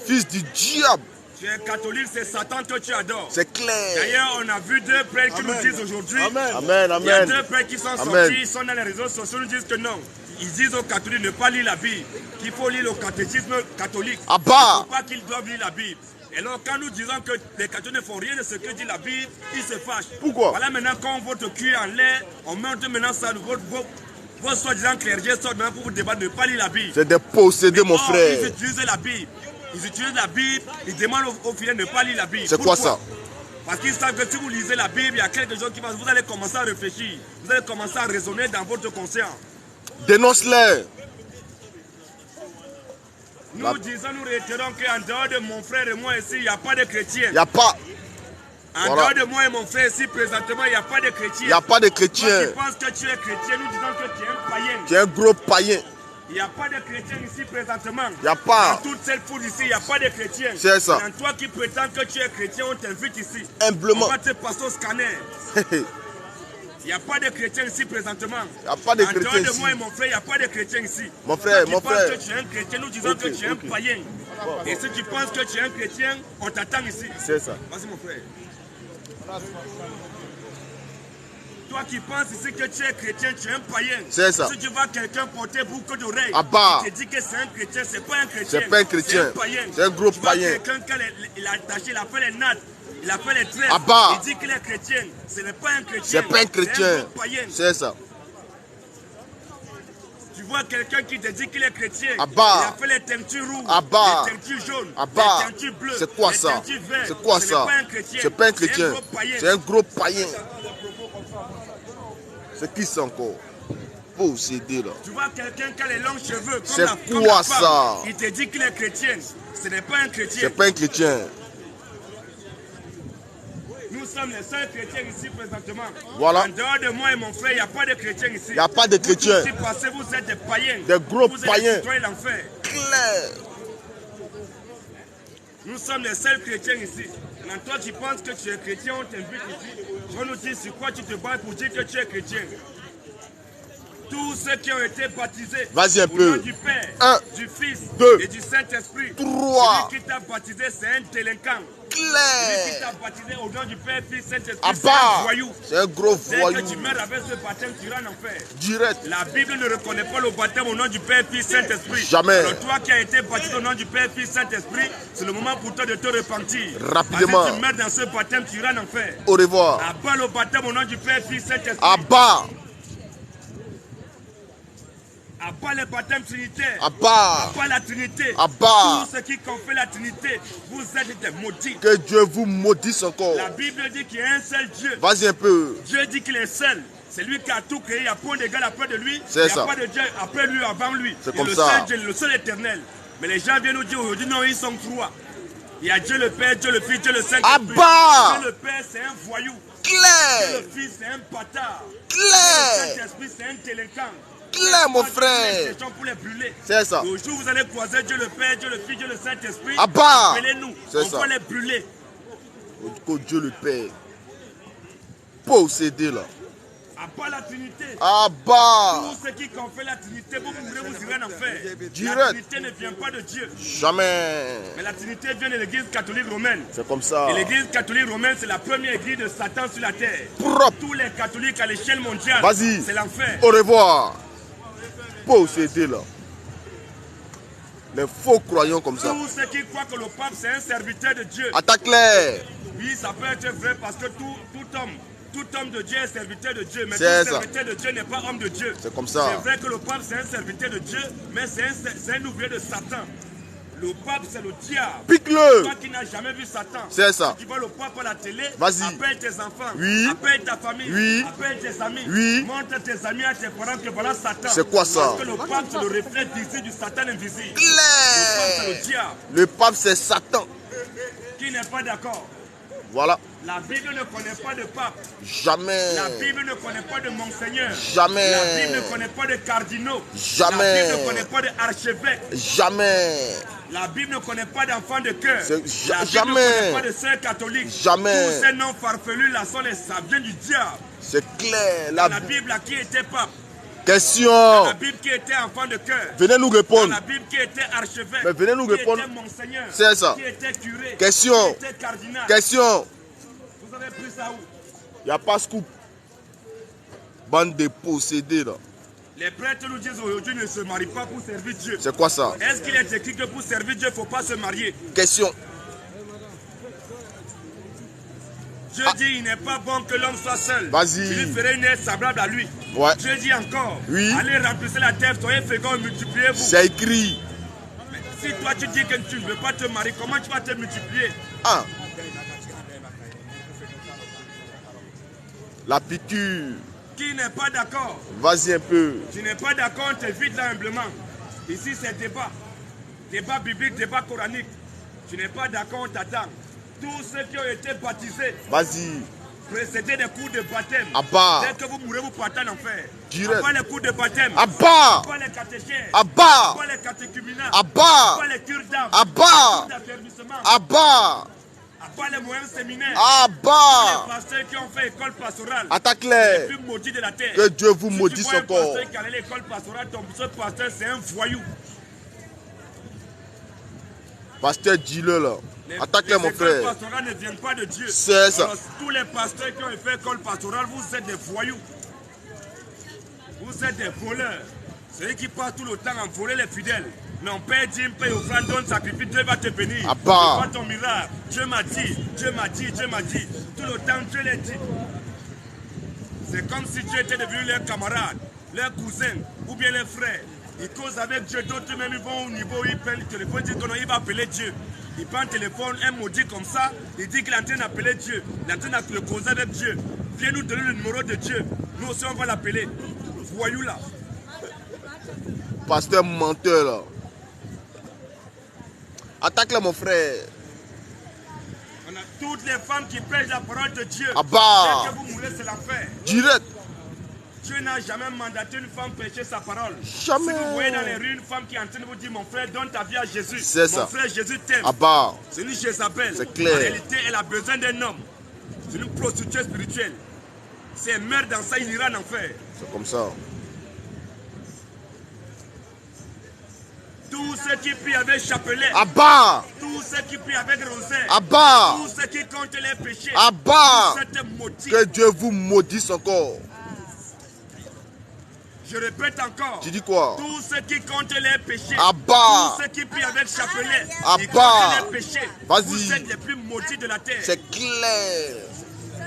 Fils du diable. Tu es catholique, c'est Satan que tu adores. C'est clair. D'ailleurs, on a vu deux prêtres qui nous disent aujourd'hui. Amen. Amen, Il y a amen. deux prêtres qui sont Amen. sortis, ils sont dans les réseaux sociaux, nous disent que non. Ils disent aux catholiques de ne pas lire la Bible, qu'il faut lire le catéchisme catholique. À bas. Il ne faut pas qu'ils doivent lire la Bible. Et alors, quand nous disons que les catholiques ne font rien de ce que dit la Bible, ils se fâchent. Pourquoi? Voilà maintenant, quand votre cul est en l'air, on monte maintenant ça, Vos soi-disant clergés sortent même pour vous débattre de ne pas lire la Bible. C'est des possédés, mon frère. Ils utilisent la Bible. Ils demandent aux fidèles de ne pas lire la Bible. C'est quoi ça? Parce qu'ils savent que si vous lisez la Bible, il y a quelque chose qui va... Vous allez commencer à réfléchir. Vous allez commencer à raisonner dans votre conscience. Dénonce-les. Nous disons, nous réitérons qu'en dehors de mon frère et moi ici, il n'y a pas de chrétiens. Il n'y a pas. En dehors de moi et mon frère ici, présentement, il n'y a pas de chrétiens. Il n'y a pas de chrétiens. Tu penses que tu es chrétien, nous disons que tu es un païen. Tu es un gros païen. Il n'y a pas de chrétiens ici présentement. Il n'y a pas. Dans toute cette foule ici, il n'y a pas de chrétiens. C'est ça. Dans toi qui prétends que tu es chrétien, on t'invite ici. Humblement. On va te passer au scanner. Il n'y a pas de chrétiens ici présentement. Il n'y a pas de chrétiens ici. En dehors de moi et mon frère, il n'y a pas de chrétiens ici. Mon frère, si tu penses que tu es un chrétien, nous disons que tu es un païen. Et si tu penses que tu es un chrétien, on t'attend ici. C'est ça. Vas-y mon frère. Toi qui penses ici que tu es chrétien, tu es un païen. C'est ça. Si tu vois quelqu'un porter beaucoup d'oreilles, il te dit que c'est un chrétien, c'est pas un chrétien. C'est pas un chrétien. C'est un païen. C'est un gros païen. Quelqu'un il a attaché, il a fait les nattes, il a fait les tresses. Il dit qu'il est chrétien. Ce n'est pas un chrétien. C'est pas un chrétien. C'est ça. Tu vois quelqu'un qui te dit qu'il est chrétien. Il a fait les teintures rouges, les teintures jaunes, les teintures bleues. C'est quoi ça? C'est quoi ça? C'est pas un chrétien. C'est un gros païen. C'est qui ça encore? Possédé là. Tu vois quelqu'un qui a les longs cheveux. C'est quoi ça? Il te dit qu'il est chrétien. Ce n'est pas un chrétien. C'est pas un chrétien. Nous sommes les seuls chrétiens ici présentement. Voilà. En dehors de moi et mon frère, il n'y a pas de chrétiens ici. Il n'y a pas de chrétiens. Vous, parce que vous êtes des païens. Des gros vous païens. Êtes des citoyens d'enfer. Claire. Nous sommes les seuls chrétiens ici. Maintenant, toi qui penses que tu es chrétien, on t'invite ici. Tu vas nous dire sur quoi tu te bats pour dire que tu es chrétien. Tous ceux qui ont été baptisés au nom du Père, du Fils et du Saint-Esprit. Celui qui t'a baptisé, c'est un délinquant. Celui qui t'a baptisé au nom du Père, Fils, Saint-Esprit, c'est un voyou. C'est un gros voyou. Dès que tu meurs avec ce baptême, tu iras en enfer. Direct. La Bible ne reconnaît pas le baptême au nom du Père, Fils, Saint-Esprit. Jamais. Alors toi qui as été baptisé au nom du Père, Fils, Saint-Esprit, c'est le moment pour toi de te repentir. Rapidement. Parce que tu meurs dans ce baptême, tu iras en enfer. Au revoir. Abat le baptême au nom du Père, Fils, Saint-Esprit. Abat. Abat le baptême trinitaire. Abat. Abat la Trinité. Abat. Tous ceux qui confient la Trinité, vous êtes des maudits. Que Dieu vous maudisse encore. La Bible dit qu'il y a un seul Dieu. Vas-y un peu. Dieu dit qu'il est seul. C'est lui qui a tout créé. Il n'y a point d'égal après de lui. C'est ça. Il n'y a pas de Dieu après lui, avant lui. C'est comme ça. Seul Dieu, le seul éternel. Mais les gens viennent nous dire aujourd'hui, non, ils sont trois. Il y a Dieu le Père, Dieu le Fils, Dieu le Saint-Esprit. Abat. Dieu le Père, c'est un voyou. Claire. Dieu le Fils, c'est un bâtard. Claire. Dieu le Saint-Esprit, c'est un délinquant. Claire, mon frère. C'est ça. Le jour où vous allez croiser Dieu le Père, Dieu le Fils, Dieu le Saint-Esprit, Abat. appelez-nous. C'est ça. On va les brûler. Que Dieu le Père. Possédé là. Abat la Trinité. Abat. Tous ceux qui confient la Trinité, vous mourrez, vous irez en enfer. Direct. La Trinité ne vient pas de Dieu. Jamais. Mais la Trinité vient de l'église catholique romaine. C'est comme ça. Et l'église catholique romaine, c'est la première église de Satan sur la terre. Propre. Tous les catholiques à l'échelle mondiale, Vas-y. c'est l'enfer. Au revoir. Possédé là. Les faux croyants comme ça. Tous ceux qui croient que le pape c'est un serviteur de Dieu. Attaque-les. Oui, ça peut être vrai parce que tout homme de Dieu est serviteur de Dieu. Mais tout C'est ça. serviteur de Dieu n'est pas homme de Dieu. C'est comme ça. C'est vrai que le pape c'est un serviteur de Dieu, mais c'est un ouvrier de Satan. Le pape c'est le diable. Pique-le. Toi qui n'as jamais vu Satan. C'est ça. Tu vois le pape à la télé. Vas-y. Appelle tes enfants. Oui. Appelle ta famille. Oui. Appelle tes amis. Oui. Montre tes amis à tes parents que voilà Satan. C'est quoi ça? Parce que le pape c'est le reflet visible du Satan invisible. Le pape c'est le Claire. diable. Le pape c'est Satan. Qui n'est pas d'accord? Voilà. La Bible ne connaît pas de pape. Jamais. La Bible ne connaît pas de monseigneur. Jamais. La Bible ne connaît pas de cardinaux. Jamais. La Bible ne connaît pas d'archevêques. Jamais. La Bible ne connaît pas d'enfants de cœur. C'est La Bible jamais. ne connaît pas de sœurs catholiques. Jamais. Tous ces noms farfelus là sont ça vient du diable. C'est clair. Dans la Bible là, qui était pape? Question. Dans la Bible qui était enfant de cœur? Venez nous Dans répondre. la Bible qui était archevêque? Mais venez nous répondre. Qui était monseigneur? C'est ça. Qui était curé? Question. Qui était cardinal? Question. Vous avez pris ça où? Il n'y a pas scoop. Bande de possédés là. Les prêtres nous disent aujourd'hui ne se marient pas pour servir Dieu. C'est quoi ça? Est-ce qu'il est écrit que pour servir Dieu, il ne faut pas se marier? Question. Dieu dit il n'est pas bon que l'homme soit seul. Vas-y. Il lui ferait une aide semblable à lui. Ouais. Dieu dit encore, Oui. allez remplissez la terre, soyez féconds, multipliez-vous. C'est écrit. Mais si toi tu dis que tu ne veux pas te marier, comment tu vas te multiplier? Ah. La piqûre. Qui n'est pas d'accord? Vas-y un peu. Tu n'es pas d'accord, on t'évite là humblement. Ici c'est débat. Débat biblique, débat coranique. Tu n'es pas d'accord, on t'attend. Tous ceux qui ont été baptisés, Vas-y. précédés des cours de baptême. Abba. Dès que vous mourrez, vous partez en enfer. Direct. Pas les cours de baptême. Abba. Pas les catéchèses. Abba. Pas les catéchuménats. Abba. Pas les cures d'âme. Abba. Les cours d'affermissement. Abba. Pas les moyens séminaires. Abba. Les pasteurs qui ont fait école pastorale. Attaque-les. Les plus maudits de la terre. Que Dieu vous Si maudisse tu vois encore. un pasteur qui allait à l'école pastorale, ce pasteur c'est un voyou. Pasteur, dis-le là. Attaque-les mon frère. Les écoles pastorales ne viennent pas de Dieu. C'est ça. Alors, tous les pasteurs qui ont fait école pastorale, vous êtes des voyous. Vous êtes des voleurs. Ceux qui passent tout le temps à voler les fidèles. Mais on paye dîme, paye offrande, donne sacrifice, Dieu va te bénir. Abba. Tu vois ton miracle. Dieu m'a dit, Dieu m'a dit, Dieu m'a dit. Tout le temps, Dieu l'a dit. C'est comme si Dieu était devenu leur camarade, leur cousin ou bien leur frère. Ils causent avec Dieu, d'autres même ils vont au niveau, ils prennent le téléphone, ils disent qu'il va appeler Dieu. Il prend le téléphone, un maudit comme ça, il dit qu'il est en train d'appeler Dieu. Il est en train de causer avec Dieu. Viens nous donner le numéro de Dieu. Nous aussi on va l'appeler. Voyou là. Pasteur menteur là. Attaque-les mon frère. On a toutes les femmes qui prêchent la parole de Dieu. Abba. Dès que vous mourrez, c'est l'enfer. Direct. Dieu n'a jamais mandaté une femme prêcher sa parole. Jamais. Si vous voyez dans les rues une femme qui est en train de vous dire, mon frère, donne ta vie à Jésus. C'est Mon ça. frère, Jésus t'aime. Abba. C'est une Jézabel. C'est clair. En réalité, elle a besoin d'un homme. C'est une prostituée spirituelle. Si elle meurt dans ça, il ira en enfer. C'est comme ça. Tous ceux qui prient avec chapelet. Abba. Tous ceux qui prient avec rosaire. Abba. Tous ceux qui comptent les péchés. Abba. Tous cette motif. Que Dieu vous maudisse encore. Je répète encore. Tu dis quoi? Tous ceux qui comptent les péchés. Abba. Tous ceux qui prient avec chapelet. Abba. Ils comptent les péchés. Vas-y. Vous êtes les plus maudits de la terre. C'est clair.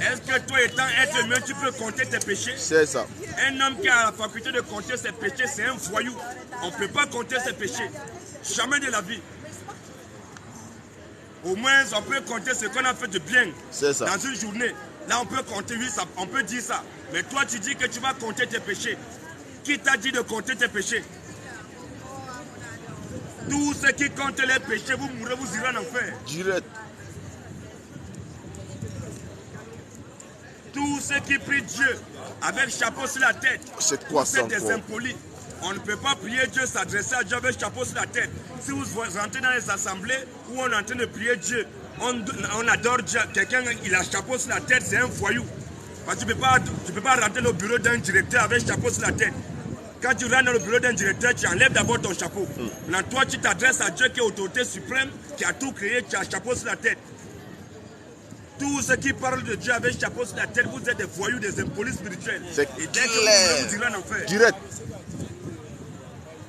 Est-ce que toi étant être humain, tu peux compter tes péchés? C'est ça. Un homme qui a la faculté de compter ses péchés, c'est un voyou. On ne peut pas compter ses péchés. Jamais de la vie. Au moins, on peut compter ce qu'on a fait de bien C'est ça. dans une journée. Là, on peut compter, oui, ça, on peut dire ça. Mais toi, tu dis que tu vas compter tes péchés. Qui t'a dit de compter tes péchés? Tous ceux qui comptent les péchés, vous mourrez, vous irez en enfer. Direct. Tous ceux qui prient Dieu avec chapeau sur la tête, C'est quoi ça c'est des encore? impolis. On ne peut pas prier Dieu, s'adresser à Dieu avec chapeau sur la tête. Si vous rentrez dans les assemblées où on est en train de prier Dieu, on adore Dieu, quelqu'un il a chapeau sur la tête, c'est un voyou. Parce que tu ne peux pas rentrer au bureau d'un directeur avec chapeau sur la tête. Quand tu rentres dans le bureau d'un directeur, tu enlèves d'abord ton chapeau. Maintenant, toi, tu t'adresses à Dieu qui est autorité suprême, qui a tout créé, tu as chapeau sur la tête. Tous ceux qui parlent de Dieu avec chapeau sur la tête, vous êtes des voyous, des impolis spirituels. C'est Et dès que clair. vous irez en enfer. Direct.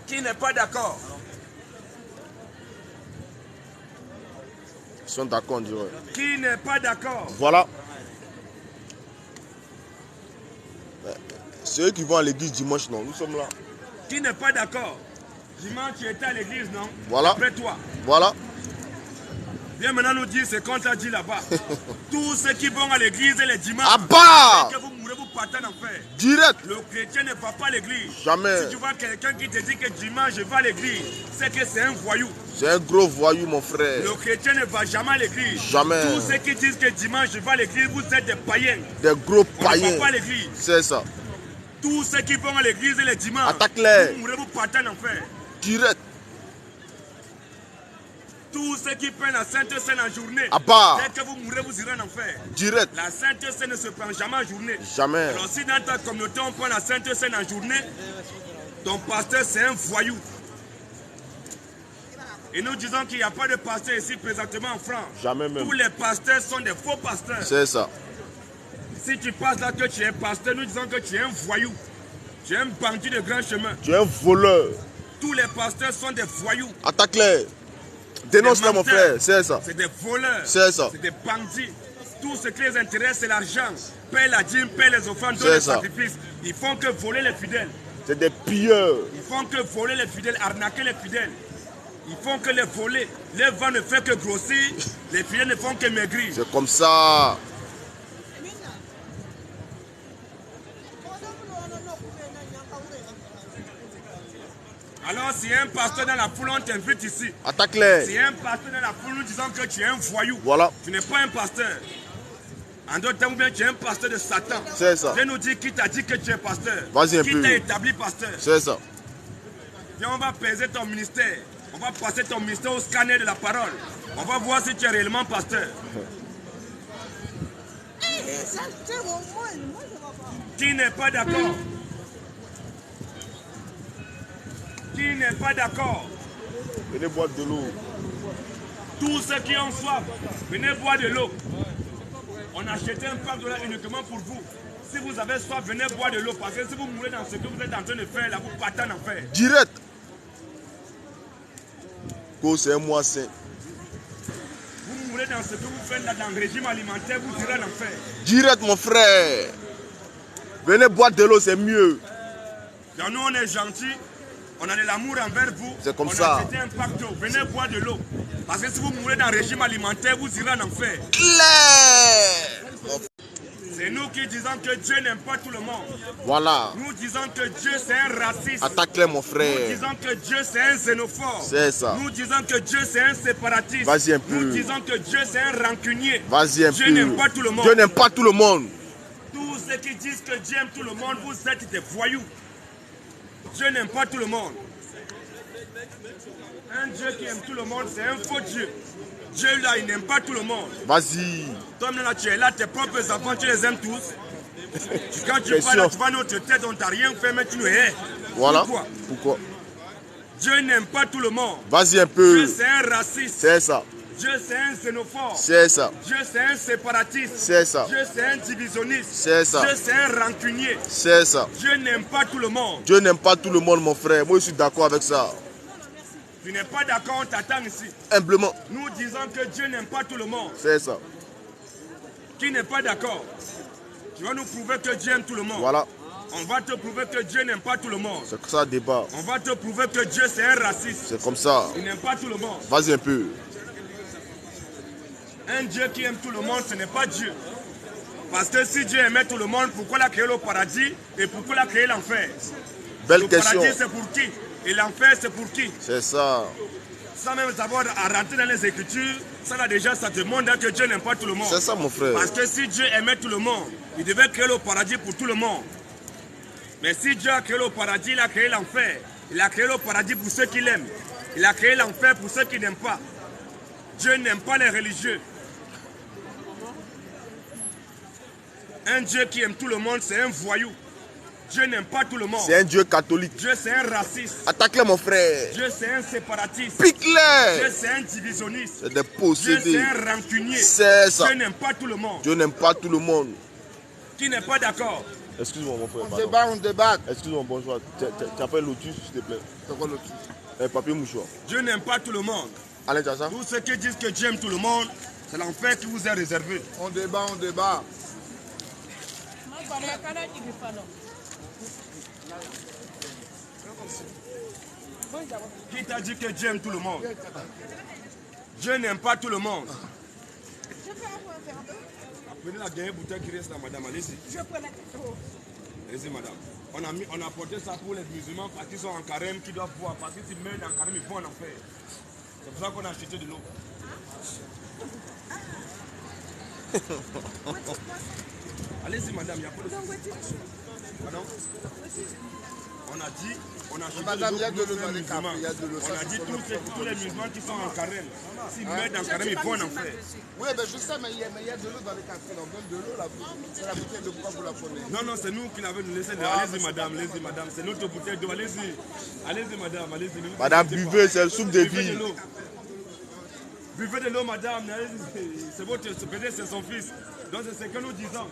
Qui n'est pas d'accord? Ils sont d'accord, on dirait. Qui n'est pas d'accord? Voilà. Ceux qui vont à l'église dimanche, non, nous sommes là. Qui n'est pas d'accord? Dimanche, tu étais à l'église, non? Voilà. Après toi. Voilà. Viens maintenant nous dire ce qu'on t'a dit là-bas. Tous ceux qui vont à l'église les dimanches, Abba. dès que vous mourrez, vous partez en enfer. Direct. Le chrétien ne va pas à l'église. Jamais. Si tu vois quelqu'un qui te dit que dimanche je vais à l'église, c'est que c'est un voyou. C'est un gros voyou, mon frère. Le chrétien ne va jamais à l'église. Jamais. Tous ceux qui disent que dimanche je vais à l'église, vous êtes des païens. Des gros On ne va païens. pas à l'église. C'est ça. Tous ceux qui vont à l'église les dimanches, Attaque-les. vous mourrez, vous partez en enfer. Direct. Tous ceux qui prennent la Sainte Seine en journée, Abba. dès que vous mourrez, vous irez en enfer. Direct. La Sainte Seine ne se prend jamais en journée. Jamais. Alors si dans ta communauté on prend la Sainte Seine en journée, ton pasteur c'est un voyou. Et nous disons qu'il n'y a pas de pasteur ici présentement en France. Jamais même. Tous les pasteurs sont des faux pasteurs. C'est ça. Si tu passes là que tu es pasteur, nous disons que tu es un voyou. Tu es un bandit de grand chemin. Tu es un voleur. Tous les pasteurs sont des voyous. Attaque-les. Dénonce-les, mon menteurs. frère. C'est ça. C'est des voleurs. C'est ça. C'est des bandits. Tout ce qui les intéresse, c'est l'argent. Paye la dîme, paye les offrandes, donne les sacrifices. Ils font que voler les fidèles. C'est des pilleurs. Ils font que voler les fidèles, arnaquer les fidèles. Ils font que les voler. Les vents ne font que grossir. Les fidèles ne font que maigrir. C'est comme ça. Alors, si un pasteur dans la foule, on t'invite ici. Attaque-les. Si un pasteur dans la foule nous disant que tu es un voyou, Voilà. tu n'es pas un pasteur. En d'autres termes, bien, tu es un pasteur de Satan. C'est ça. Viens nous dire qui t'a dit que tu es pasteur. Vas-y un qui peu. t'a établi pasteur. C'est ça. Viens, on va peser ton ministère. On va passer ton ministère au scanner de la parole. On va voir si tu es réellement pasteur. Qui n'est pas d'accord? Qui n'est pas d'accord? Venez boire de l'eau. Tous ceux qui ont soif, venez boire de l'eau. On a acheté un pack de là uniquement pour vous. Si vous avez soif, venez boire de l'eau. Parce que si vous mourrez dans ce que vous êtes en train de faire, là, vous partez en enfer. Direct. C'est un mois sain. Vous mourrez dans ce que vous faites là, dans le régime alimentaire, vous irez en enfer. Direct, mon frère. Venez boire de l'eau, c'est mieux. Donc nous, on est gentils. On a de l'amour envers vous. C'est comme on ça. On a acheté un pack d'eau. Venez boire de l'eau. Parce que si vous mourrez dans le régime alimentaire, vous irez en enfer. Claire. C'est nous qui disons que Dieu n'aime pas tout le monde. Voilà. Nous disons que Dieu c'est un raciste. Attaque-les, mon frère. Nous disons que Dieu c'est un xénophobe. C'est ça. Nous disons que Dieu c'est un séparatiste. Vas-y un peu. Nous disons que Dieu c'est un rancunier. Vas-y un peu. Dieu n'aime pas tout le monde. Dieu n'aime pas tout le monde. Tous ceux qui disent que Dieu aime tout le monde, vous êtes des voyous. Dieu n'aime pas tout le monde. Un Dieu qui aime tout le monde, c'est un faux Dieu. Dieu là, il n'aime pas tout le monde. Vas-y. Toi là, tu es là, tes propres enfants, tu les aimes tous. Quand tu Bien parles, sûr. tu vas notre tête, on t'a rien fait, mais tu nous hais. Voilà. Pourquoi? Dieu n'aime pas tout le monde. Vas-y un Dieu peu. c'est un raciste. C'est ça. Dieu c'est un xénophobe. C'est ça. Dieu c'est un séparatiste. C'est ça. Dieu c'est un divisionniste. C'est ça. Dieu c'est un rancunier. C'est ça. Dieu n'aime pas tout le monde. Dieu n'aime pas tout le monde, mon frère. Moi, je suis d'accord avec ça. Tu n'es pas d'accord, on t'attend ici. Humblement. Nous disons que Dieu n'aime pas tout le monde. C'est ça. Qui n'est pas d'accord? Tu vas nous prouver que Dieu aime tout le monde. Voilà. On va te prouver que Dieu n'aime pas tout le monde. C'est ça le débat. On va te prouver que Dieu c'est un raciste. C'est comme ça. Il n'aime pas tout le monde. Vas-y un peu. Un Dieu qui aime tout le monde, ce n'est pas Dieu. Parce que si Dieu aimait tout le monde, pourquoi il a créé le paradis et pourquoi il a créé l'enfer? Belle Le question. paradis c'est pour qui? Et l'enfer c'est pour qui? C'est ça. Sans même savoir à rentrer dans les Écritures, ça là déjà ça te montre que Dieu n'aime pas tout le monde. C'est ça, mon frère. Parce que si Dieu aimait tout le monde, il devait créer le paradis pour tout le monde. Mais si Dieu a créé le paradis, il a créé l'enfer. Il a créé le paradis pour ceux qui l'aiment. Il a créé l'enfer pour ceux qui n'aiment pas. Dieu n'aime pas les religieux. Un Dieu qui aime tout le monde, c'est un voyou. Dieu n'aime pas tout le monde. C'est un Dieu catholique. Dieu c'est un raciste. Attaque-les, mon frère. Dieu c'est un séparatiste. Pique-les. Dieu c'est un divisionniste. C'est des Dieu possédés. c'est un rancunier. C'est ça. Dieu n'aime pas tout le monde. Dieu n'aime pas tout le monde. Qui n'est pas d'accord? Excuse-moi, mon frère. On débat. Excuse-moi, bonjour. Tu appelles Lotus, s'il te plaît. C'est quoi l'autre? Papier mouchoir. Dieu n'aime pas tout le monde. Alain, tu as ça? Tous ceux qui disent que Dieu aime tout le monde, c'est l'enfer qui vous est réservé. On débat, on débat. Qui t'a dit que Dieu aime tout le monde? Dieu n'aime pas tout le monde. Prenez la dernière bouteille qui reste là, madame, allez-y. Allez-y, madame. On a porté ça pour les musulmans parce qu'ils sont en carême, qui doivent boire. Parce que s'ils meurent en carême, ils vont en enfer. C'est pour ça qu'on a acheté de l'eau. Allez-y, madame, il n'y a pas de souci. Pardon? On a acheté Madame, il y a de de l'eau l'eau dans les capes, il y a de l'eau. On a dit tous les musulmans qui sont en carême. S'ils meurent en carême, ils vont en enfer. Oui, ben je sais, mais il y a de l'eau dans les cafés. Donc même de l'eau, là, c'est la bouteille de pourquoi vous la prenez. Non, c'est nous qui l'avons laissé. Allez-y, madame, c'est notre bouteille d'eau. Allez-y. Allez-y, madame, allez-y. Ne vous Madame, inquiétez pas. buvez, c'est le soupe de Buvez vie. de l'eau. Buvez de l'eau, madame. C'est votre, peut-être c'est son fils. Donc c'est ce que nous disons.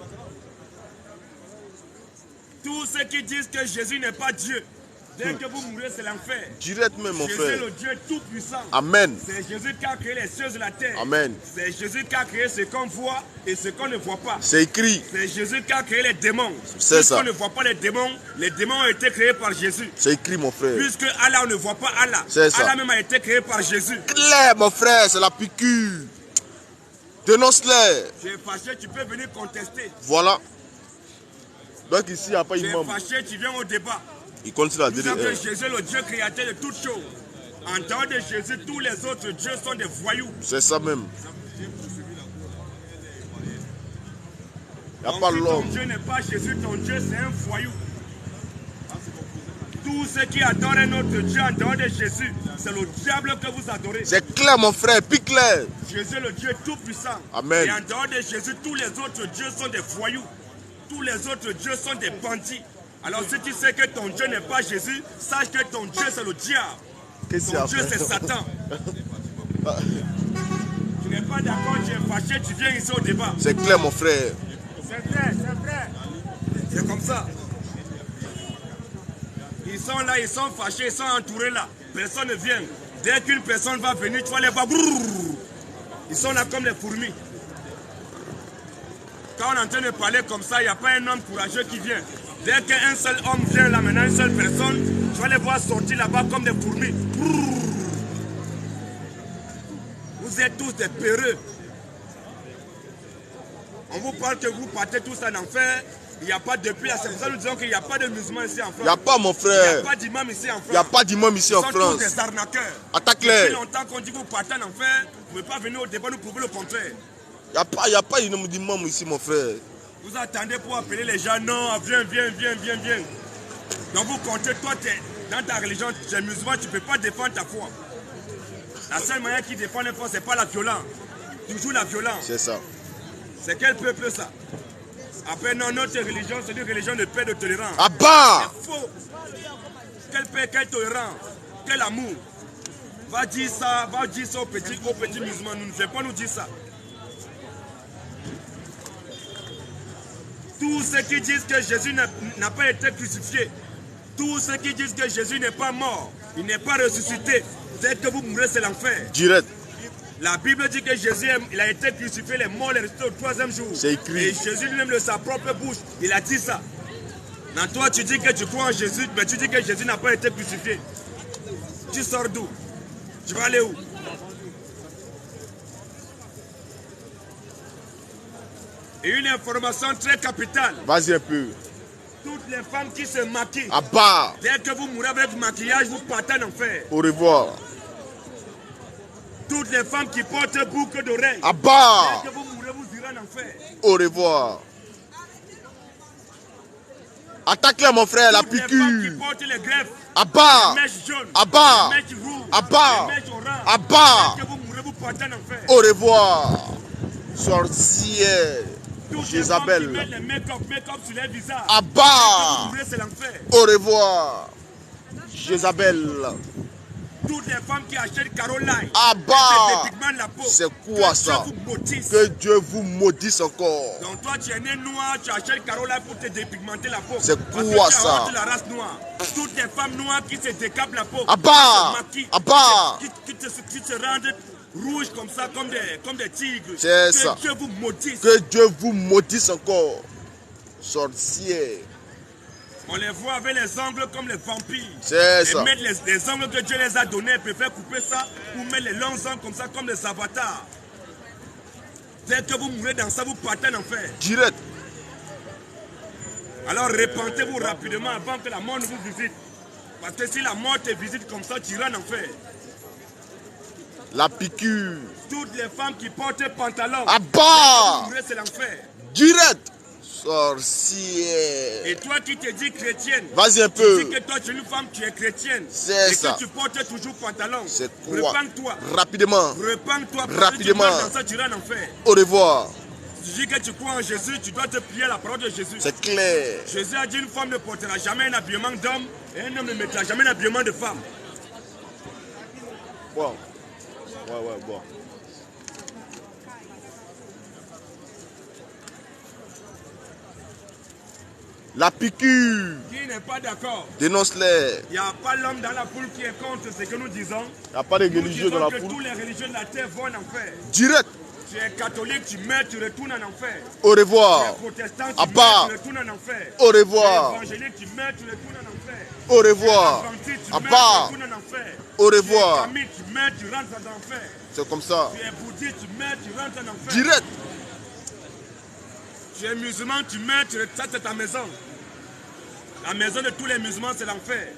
Tous ceux qui disent que Jésus n'est pas Dieu, Dès que vous mourrez, c'est l'enfer. Direct même, mon Jésus est frère. le Dieu tout-puissant. Amen. C'est Jésus qui a créé les cieux de la terre. Amen. C'est Jésus qui a créé ce qu'on voit et ce qu'on ne voit pas. C'est écrit. C'est Jésus qui a créé les démons. C'est ça. Puisqu'on ne voit pas les démons ont été créés par Jésus. C'est écrit, mon frère. Puisque Allah, on ne voit pas Allah. C'est ça. Allah même a été créé par Jésus. Clair, mon frère, c'est la piqûre. Dénonce-les. Tu es fâché, tu peux venir contester. Voilà. Donc ici, il n'y a pas Tu es imam. fâché, tu viens au débat. Il continue à Nous dire. savons que Jésus est le Dieu créateur de toutes choses. En dehors de Jésus, tous les autres dieux sont des voyous. C'est ça même. Il n'y a Donc, pas si ton l'homme. Dieu n'est pas Jésus, ton Dieu c'est un voyou. Tous ceux qui adorent un autre Dieu en dehors de Jésus, c'est le diable que vous adorez. C'est clair, mon frère, puis clair. Jésus est le Dieu tout-puissant. Amen. Et en dehors de Jésus, tous les autres dieux sont des voyous. Tous les autres dieux sont des bandits. Alors si tu sais que ton Dieu n'est pas Jésus, sache que ton Dieu c'est le diable. Qu'est-ce Ton qu'il y Dieu a, c'est frère? Satan. Tu n'es pas d'accord, tu es fâché, tu viens ici au débat. C'est clair, mon frère. C'est vrai, c'est vrai. C'est comme ça. Ils sont là, ils sont fâchés, ils sont entourés là. Personne ne vient. Dès qu'une personne va venir, tu vas les voir. Brrr. Ils sont là comme les fourmis. Quand on est en train de parler comme ça, il n'y a pas un homme courageux qui vient. Dès qu'un seul homme vient là, maintenant une seule personne, tu vas les voir sortir là-bas comme des fourmis. Brrr. Vous êtes tous des peureux. On vous parle que vous partez tous en enfer. Il n'y a pas de paix. C'est pour ça que nous disons qu'il n'y a pas de musulmans ici en France. Il n'y a pas, mon Il n'y frère. a pas d'imam ici en France. Il n'y a pas d'imam ici en Ils sont tous France. des arnaqueurs. Attaque-les. Depuis longtemps qu'on dit que vous partez en enfer, vous ne pouvez pas venir au débat nous prouver le contraire. Il n'y a pas d'imam ici, mon frère. Vous attendez pour appeler les gens, non, viens, viens, viens, viens, viens. Donc vous comptez, toi, dans ta religion, tu es musulman, tu ne peux pas défendre ta foi. La seule manière qui défend la foi, ce n'est pas la violence. Toujours la violence. C'est ça. C'est quel peuple ça? Après, non, notre religion, c'est une religion de paix, de tolérance. Ah bah! C'est faux. Quelle paix, quelle tolérance, quel amour. Va dire ça aux petits musulmans. Nous ne faisons pas nous dire ça. Tous ceux qui disent que Jésus n'a pas été crucifié, tous ceux qui disent que Jésus n'est pas mort, il n'est pas ressuscité, dès que vous mourrez, c'est l'enfer. Direct. La Bible dit que Jésus il a été crucifié, il est mort, il est ressuscité au 3e jour. C'est écrit. Et Jésus lui-même de sa propre bouche, il a dit ça. Mais toi, tu dis que tu crois en Jésus, mais tu dis que Jésus n'a pas été crucifié. Tu sors d'où? Tu vas aller où? Et une information très capitale. Vas-y un peu. Toutes les femmes qui se maquillent, Ah bah! dès que vous mourrez avec le maquillage, vous partez en enfer. Au revoir. Toutes les femmes qui portent boucle d'oreilles, Ah bah! dès que vous mourrez, vous irez en enfer. Au revoir. Attaque-les, mon frère, la Toutes les femmes qui piqûre. portent les greffes, Ah bah! les mèches jaunes, Ah bah! les mèches rouges, Ah bah! les mèches oranges, Ah bah! dès que vous mourrez, vous partez en enfer. Au revoir. Sorcière. Toutes les femmes qui Jézabel. mettent les make-up sur les visages, Ah dès que vous bah! mourrez, c'est l'enfer. Au revoir. Jézabel. Toutes les femmes qui achètent Caroline, Ah bah! des pigments de la peau, C'est quoi que ça? Dieu vous maudisse. Que Dieu vous maudisse encore. Donc toi tu es né noir, tu achètes Caroline pour te dépigmenter la peau. C'est Parce que quoi tu as ça? honte de la race noire. Toutes les femmes noires qui se décapent la peau, Ah bah! qui se maquillent, Ah bah! qui se rendent rouges comme ça, comme des tigres. C'est que ça. Dieu vous maudisse. Que Dieu vous maudisse encore. Sorcière. On les voit avec les ongles comme les vampires. C'est Et ça. mettre les ongles que Dieu les a donnés, ils préfèrent couper ça ou mettre les longs ongles comme ça, comme les avatars. Dès que vous mourrez dans ça, vous partez en enfer. Direct. Alors répentez-vous rapidement avant que la mort ne vous visite. Parce que si la mort te visite comme ça, tu iras en enfer. La piqûre. Toutes les femmes qui portent pantalon, Ah dès que bah! vous mourrez, c'est l'enfer. Direct. Sorcière. Et toi qui te dis chrétienne, Vas-y un tu peu. dis que toi tu es une femme, tu es chrétienne. C'est et ça. que tu portes toujours pantalon. C'est quoi? Repends-toi. Rapidement. Repends-toi. Rapidement. Parce que tu meurs dans ça, tu iras en enfer. Au revoir. Si tu dis que tu crois en Jésus, tu dois te plier à la parole de Jésus. C'est clair. Jésus a dit une femme ne portera jamais un habillement d'homme et un homme ne mettra jamais un habillement de femme. Bon. Ouais, bon. La piqûre. Qui n'est pas d'accord? Dénonce-les. Il n'y a pas l'homme dans la foule qui est contre ce que nous disons. Il n'y a pas de Nous religieux dans disons la que foule. tous les religieux de la terre vont en enfer. Direct. Tu es catholique, tu meurs, tu retournes en enfer. Au Tu revoir. es protestant, tu Abba. meurs, tu retournes en enfer. Au Tu es revoir. évangélique, tu meurs, tu retournes en enfer. Au revoir. Adventiste, tu Abba. meurs, tu retournes en enfer. Au Tu es revoir. catholique, tu meurs, tu rentres en enfer. C'est comme ça. Tu es bouddhiste, tu meurs, tu rentres en enfer. Direct. Tu es musulman, tu meurs, ça c'est ta maison. La maison de tous les musulmans, c'est l'enfer.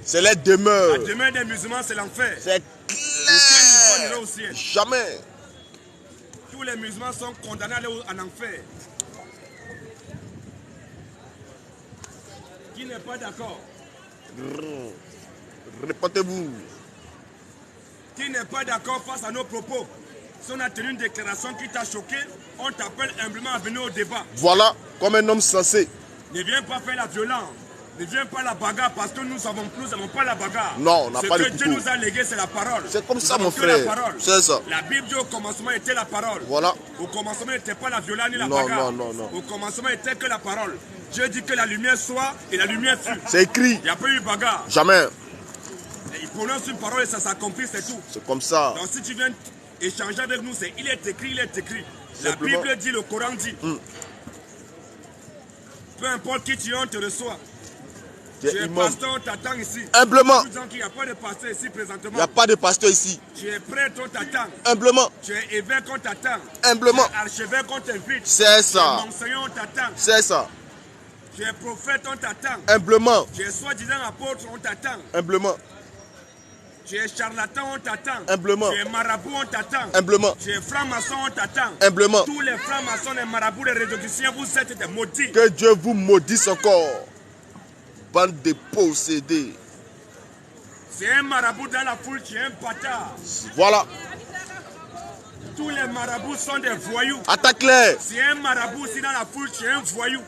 C'est la demeure. La demeure des musulmans, c'est l'enfer. C'est Les musulmans clair. iront au ciel. Jamais. Tous les musulmans sont condamnés à aller en enfer. Qui n'est pas d'accord? Répétez-vous. Qui n'est pas d'accord face à nos propos? Si on a tenu une déclaration qui t'a choqué, on t'appelle humblement à venir au débat. Voilà, comme un homme sensé. Ne viens pas faire la violence. Ne viens pas la bagarre parce que nous n'avons pas la bagarre. Non, on n'a pas Ce de que Dieu couteau. nous a légué, c'est la parole. C'est comme Nous ça, avons mon que la frère. parole. C'est ça. La Bible dit au commencement était la parole. Voilà. Au commencement n'était pas la violence ni la Non, bagarre. non, non, non. Au commencement était que la parole. Dieu dit que la lumière soit et la lumière fut. C'est écrit. Il n'y a pas eu de bagarre. Jamais. Il prononce une parole et ça s'accomplit, c'est tout. C'est comme ça. Donc si tu viens échanger avec nous, c'est il est écrit, il est écrit. La Simplement. Bible dit, le Coran dit. Peu importe qui tu es, on te reçoit. Tu es Tu es imam. pasteur, on t'attend ici. Humblement. Nous disons qu'il n'y a pas de pasteur ici Il présentement. n'y a pas de pasteur ici. Tu es prêtre, on t'attend. Humblement. Tu es évêque, on t'attend. Humblement. Tu es archevêque, on t'invite. C'est Tu es ça. enseignant, on t'attend. C'est ça. Tu es prophète, on t'attend. Humblement. Tu es soi-disant apôtre, on t'attend. Humblement. Tu es charlatan, on t'attend. Humblement. Tu es marabout, on t'attend. Humblement. Tu es franc-maçon, on t'attend. Humblement. Tous les francs-maçons, les marabouts, les rédocticiens, vous êtes des maudits. Que Dieu vous maudisse encore. Bande de possédés. C'est un marabout dans la foule, tu es un bâtard. Voilà. Tous les marabouts sont des voyous. Attaque-les. Si un marabout ici dans la foule, tu es un voyou.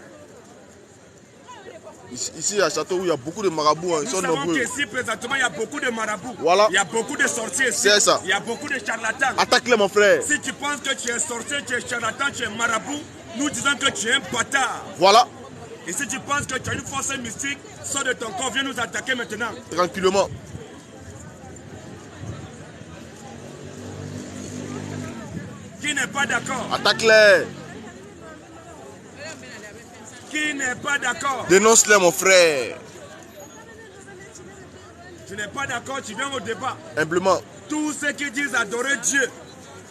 Ici, à Château, il y a beaucoup de marabouts. Hein. Ils Nous sont savons nombreux. qu'ici, présentement, il y a beaucoup de marabouts. Voilà. Il y a beaucoup de sorciers ici. C'est ça. Il y a beaucoup de charlatans. Attaque-les, mon frère. Si tu penses que tu es sorcier, tu es charlatan, tu es marabout, nous disons que tu es un bâtard. Voilà. Et si tu penses que tu as une force mystique, sors de ton corps, viens nous attaquer maintenant. Tranquillement. Qui n'est pas d'accord? Attaque-les. Qui n'est pas d'accord? Dénonce-les, mon frère. Tu n'es pas d'accord, tu viens au débat. Humblement. Tous ceux qui disent adorer Dieu,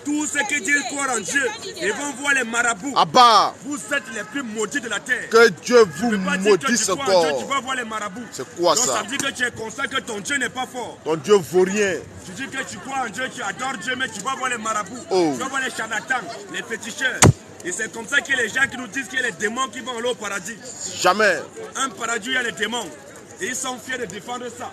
tous ceux qui disent croire en Dieu, ils vont voir les marabouts. Abat. Vous êtes les plus maudits de la terre. Que Dieu vous Tu peux pas dire que tu maudisse crois en Dieu, tu encore. vas voir les marabouts. C'est quoi Donc ça? ça veut dire que tu es conscient que ton Dieu n'est pas fort. Ton Dieu vaut rien. Tu dis que tu crois en Dieu, tu adores Dieu, mais tu vas voir les marabouts. Oh. Tu vas voir les charlatans, les féticheurs. Et c'est comme ça qu'il y a les gens qui nous disent qu'il y a les démons qui vont aller au paradis. Jamais. Un paradis, il y a les démons. Et ils sont fiers de défendre ça.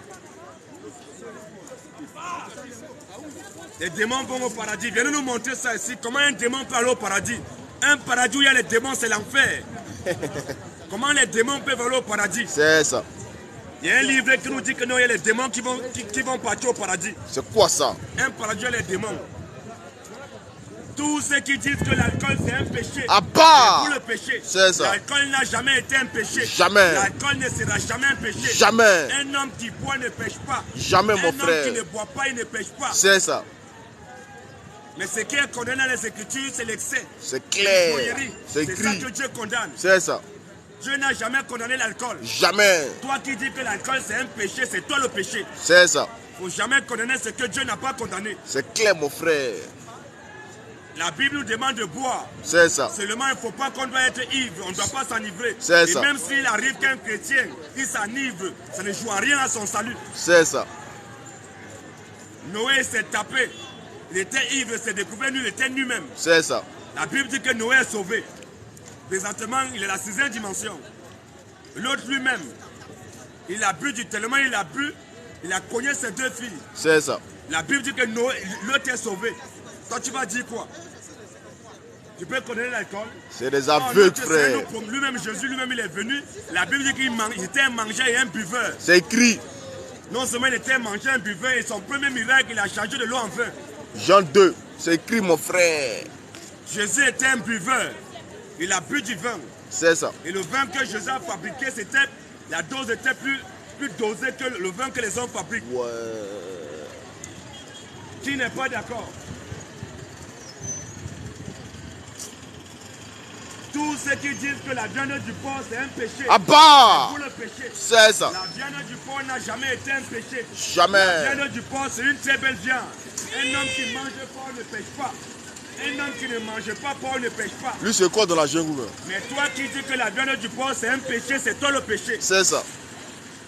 Les démons vont au paradis. Viens nous montrer ça ici. Comment un démon peut aller au paradis? Un paradis où il y a les démons, c'est l'enfer. Comment les démons peuvent aller au paradis? C'est ça. Il y a un livre qui nous dit que non, il y a les démons qui vont partir au paradis. C'est quoi ça? Un paradis, il y a les démons. Tous ceux qui disent que l'alcool c'est un péché, Abat. c'est pour le péché. C'est ça. L'alcool n'a jamais été un péché. Jamais. L'alcool ne sera jamais un péché. Jamais. Un homme qui boit ne pêche pas. Jamais, mon Un homme frère. qui ne boit pas, il ne pêche pas. C'est ça. Mais ce qui est condamné dans les Écritures, c'est l'excès. C'est clair. L'ivrognerie. C'est C'est ça écrit. que Dieu condamne. C'est ça. Dieu n'a jamais condamné l'alcool. Jamais. Toi qui dis que l'alcool c'est un péché, c'est toi le péché. C'est ça. Il ne faut jamais condamner ce que Dieu n'a pas condamné. C'est clair, mon frère. La Bible nous demande de boire. C'est ça. Seulement, il ne faut pas qu'on doit être ivre, on ne doit pas s'enivrer. C'est Et ça. même s'il arrive qu'un chrétien, il s'enivre, ça ne joue à rien à son salut. C'est ça. Noé s'est tapé. Il était ivre, il s'est découvert nu, il était nu même. C'est ça. La Bible dit que Noé est sauvé. Présentement, il est la 6e dimension. L'autre lui-même, il a bu tellement il a bu, il a cogné ses 2 filles. C'est ça. La Bible dit que l'autre est sauvé. Toi, tu vas dire quoi? Tu peux connaître l'alcool? C'est des Non, aveugles, l'autre, c'est un frère. autre homme. Lui-même, Jésus, lui-même, il est venu. La Bible dit qu'il était un mangeur et un buveur. C'est écrit. Non seulement il était un mangeur et un buveur, et son premier miracle, il a changé de l'eau en vin. Jean 2. C'est écrit, mon frère. Jésus était un buveur. Il a bu du vin. C'est ça. Et le vin que Jésus a fabriqué, c'était, la dose était plus dosée que le vin que les hommes fabriquent. Ouais. Qui n'est pas d'accord? Tous ceux qui disent que la viande du porc c'est un péché. Ah bah! C'est pour le péché. C'est ça. La viande du porc n'a jamais été un péché. Jamais. La viande du porc c'est une très belle viande. Un homme qui mange porc ne pêche pas. Un homme qui ne mange pas porc ne pêche pas. Lui, c'est quoi dans la jungle? Mais toi qui dis que la viande du porc c'est un péché, c'est toi le péché. C'est ça.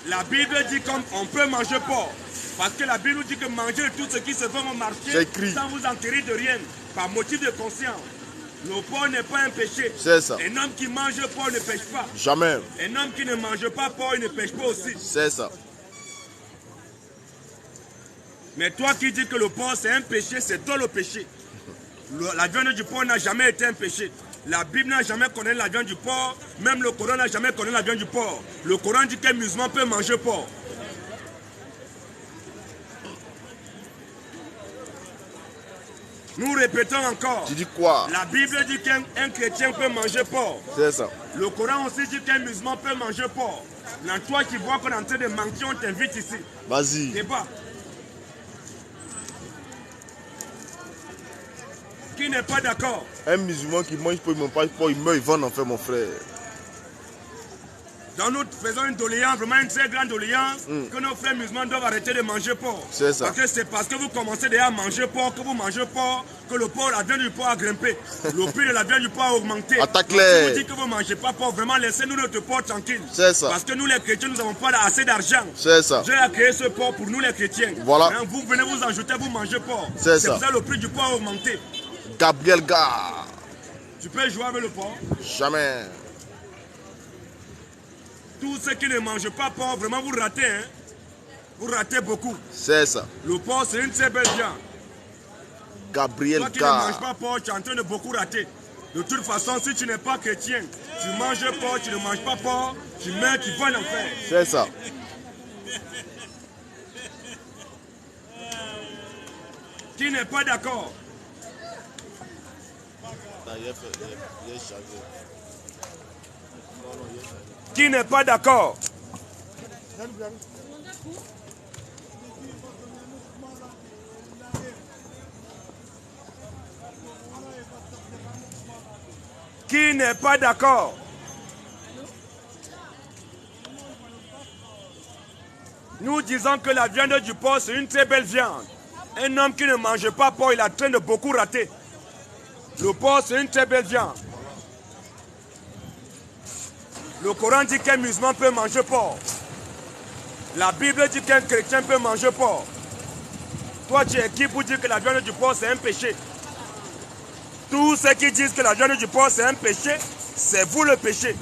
La Bible dit qu'on peut manger porc. Parce que la Bible nous dit que manger tout ce qui se vend au marché sans vous enquérir de rien, par motif de conscience. Le porc n'est pas un péché. C'est ça. Un homme qui mange porc ne pêche pas. Jamais. Un homme qui ne mange pas porc, il ne pêche pas aussi. C'est ça. Mais toi qui dis que le porc c'est un péché, c'est toi le péché. La viande du porc n'a jamais été un péché. La Bible n'a jamais connu la viande du porc. Même le Coran n'a jamais connu la viande du porc. Le Coran dit qu'un musulman peut manger porc. Nous répétons encore. Tu dis quoi? La Bible dit qu'un chrétien peut manger porc. C'est ça. Le Coran aussi dit qu'un musulman peut manger porc. Là, toi qui vois qu'on est en train de mentir, on t'invite ici. Vas-y. Débat. Qui n'est pas d'accord? Un musulman qui mange pour il mange pas, il meurt, il va en enfer, mon frère. Donc nous faisons une doléance, vraiment une très grande doléance, que nos frères musulmans doivent arrêter de manger porc. C'est ça. Parce que c'est parce que vous commencez déjà à manger porc, que vous mangez porc, que le porc, la viande du porc a grimpé. Le prix de la viande du porc a augmenté. Attaque-les. Si vous dites que vous ne mangez pas porc, vraiment laissez-nous notre porc tranquille. C'est ça. Parce que nous les chrétiens, nous n'avons pas assez d'argent. C'est ça. Dieu a créé ce porc pour nous les chrétiens. Voilà. Hein, vous venez vous ajouter, vous mangez porc. C'est ça. pour ça que le prix du porc a augmenté. Gabriel Gars. Tu peux jouer avec le porc. Jamais. Tous ceux qui ne mangent pas porc, vraiment vous ratez. Hein? Vous ratez beaucoup. C'est ça. Le porc, c'est une très belle viande. Gabriel Toi qui ne manges Gars. pas porc, tu es en train de beaucoup rater. De toute façon, si tu n'es pas chrétien, tu manges porc, tu ne manges pas porc, tu meurs, tu vas en enfer. C'est ça. Qui n'est pas d'accord? Qui n'est pas d'accord? Qui n'est pas d'accord? Nous disons que la viande du porc, c'est une très belle viande. Un homme qui ne mange pas porc, il est en train de beaucoup rater. Le porc, c'est une très belle viande. Le Coran dit qu'un musulman peut manger porc. La Bible dit qu'un chrétien peut manger porc. Toi, tu es qui pour dire que la viande du porc, c'est un péché? Tous ceux qui disent que la viande du porc, c'est un péché, c'est vous le péché.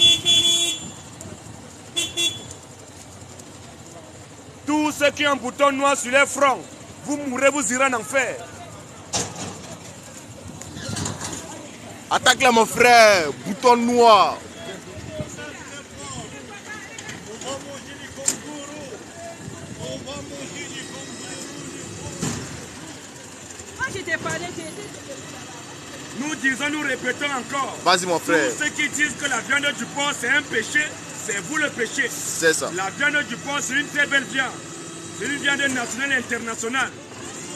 Tous ceux qui ont un bouton noir sur les fronts, vous mourrez, vous irez en enfer. Attaque là, mon frère. Bouton noir. Moi, je t'ai parlé, Nous disons, nous répétons encore. Vas-y, mon frère. Tous ceux qui disent que la viande du porc, c'est un péché, c'est vous le péché. C'est ça. La viande du porc, c'est une très belle viande. C'est une viande nationale et internationale.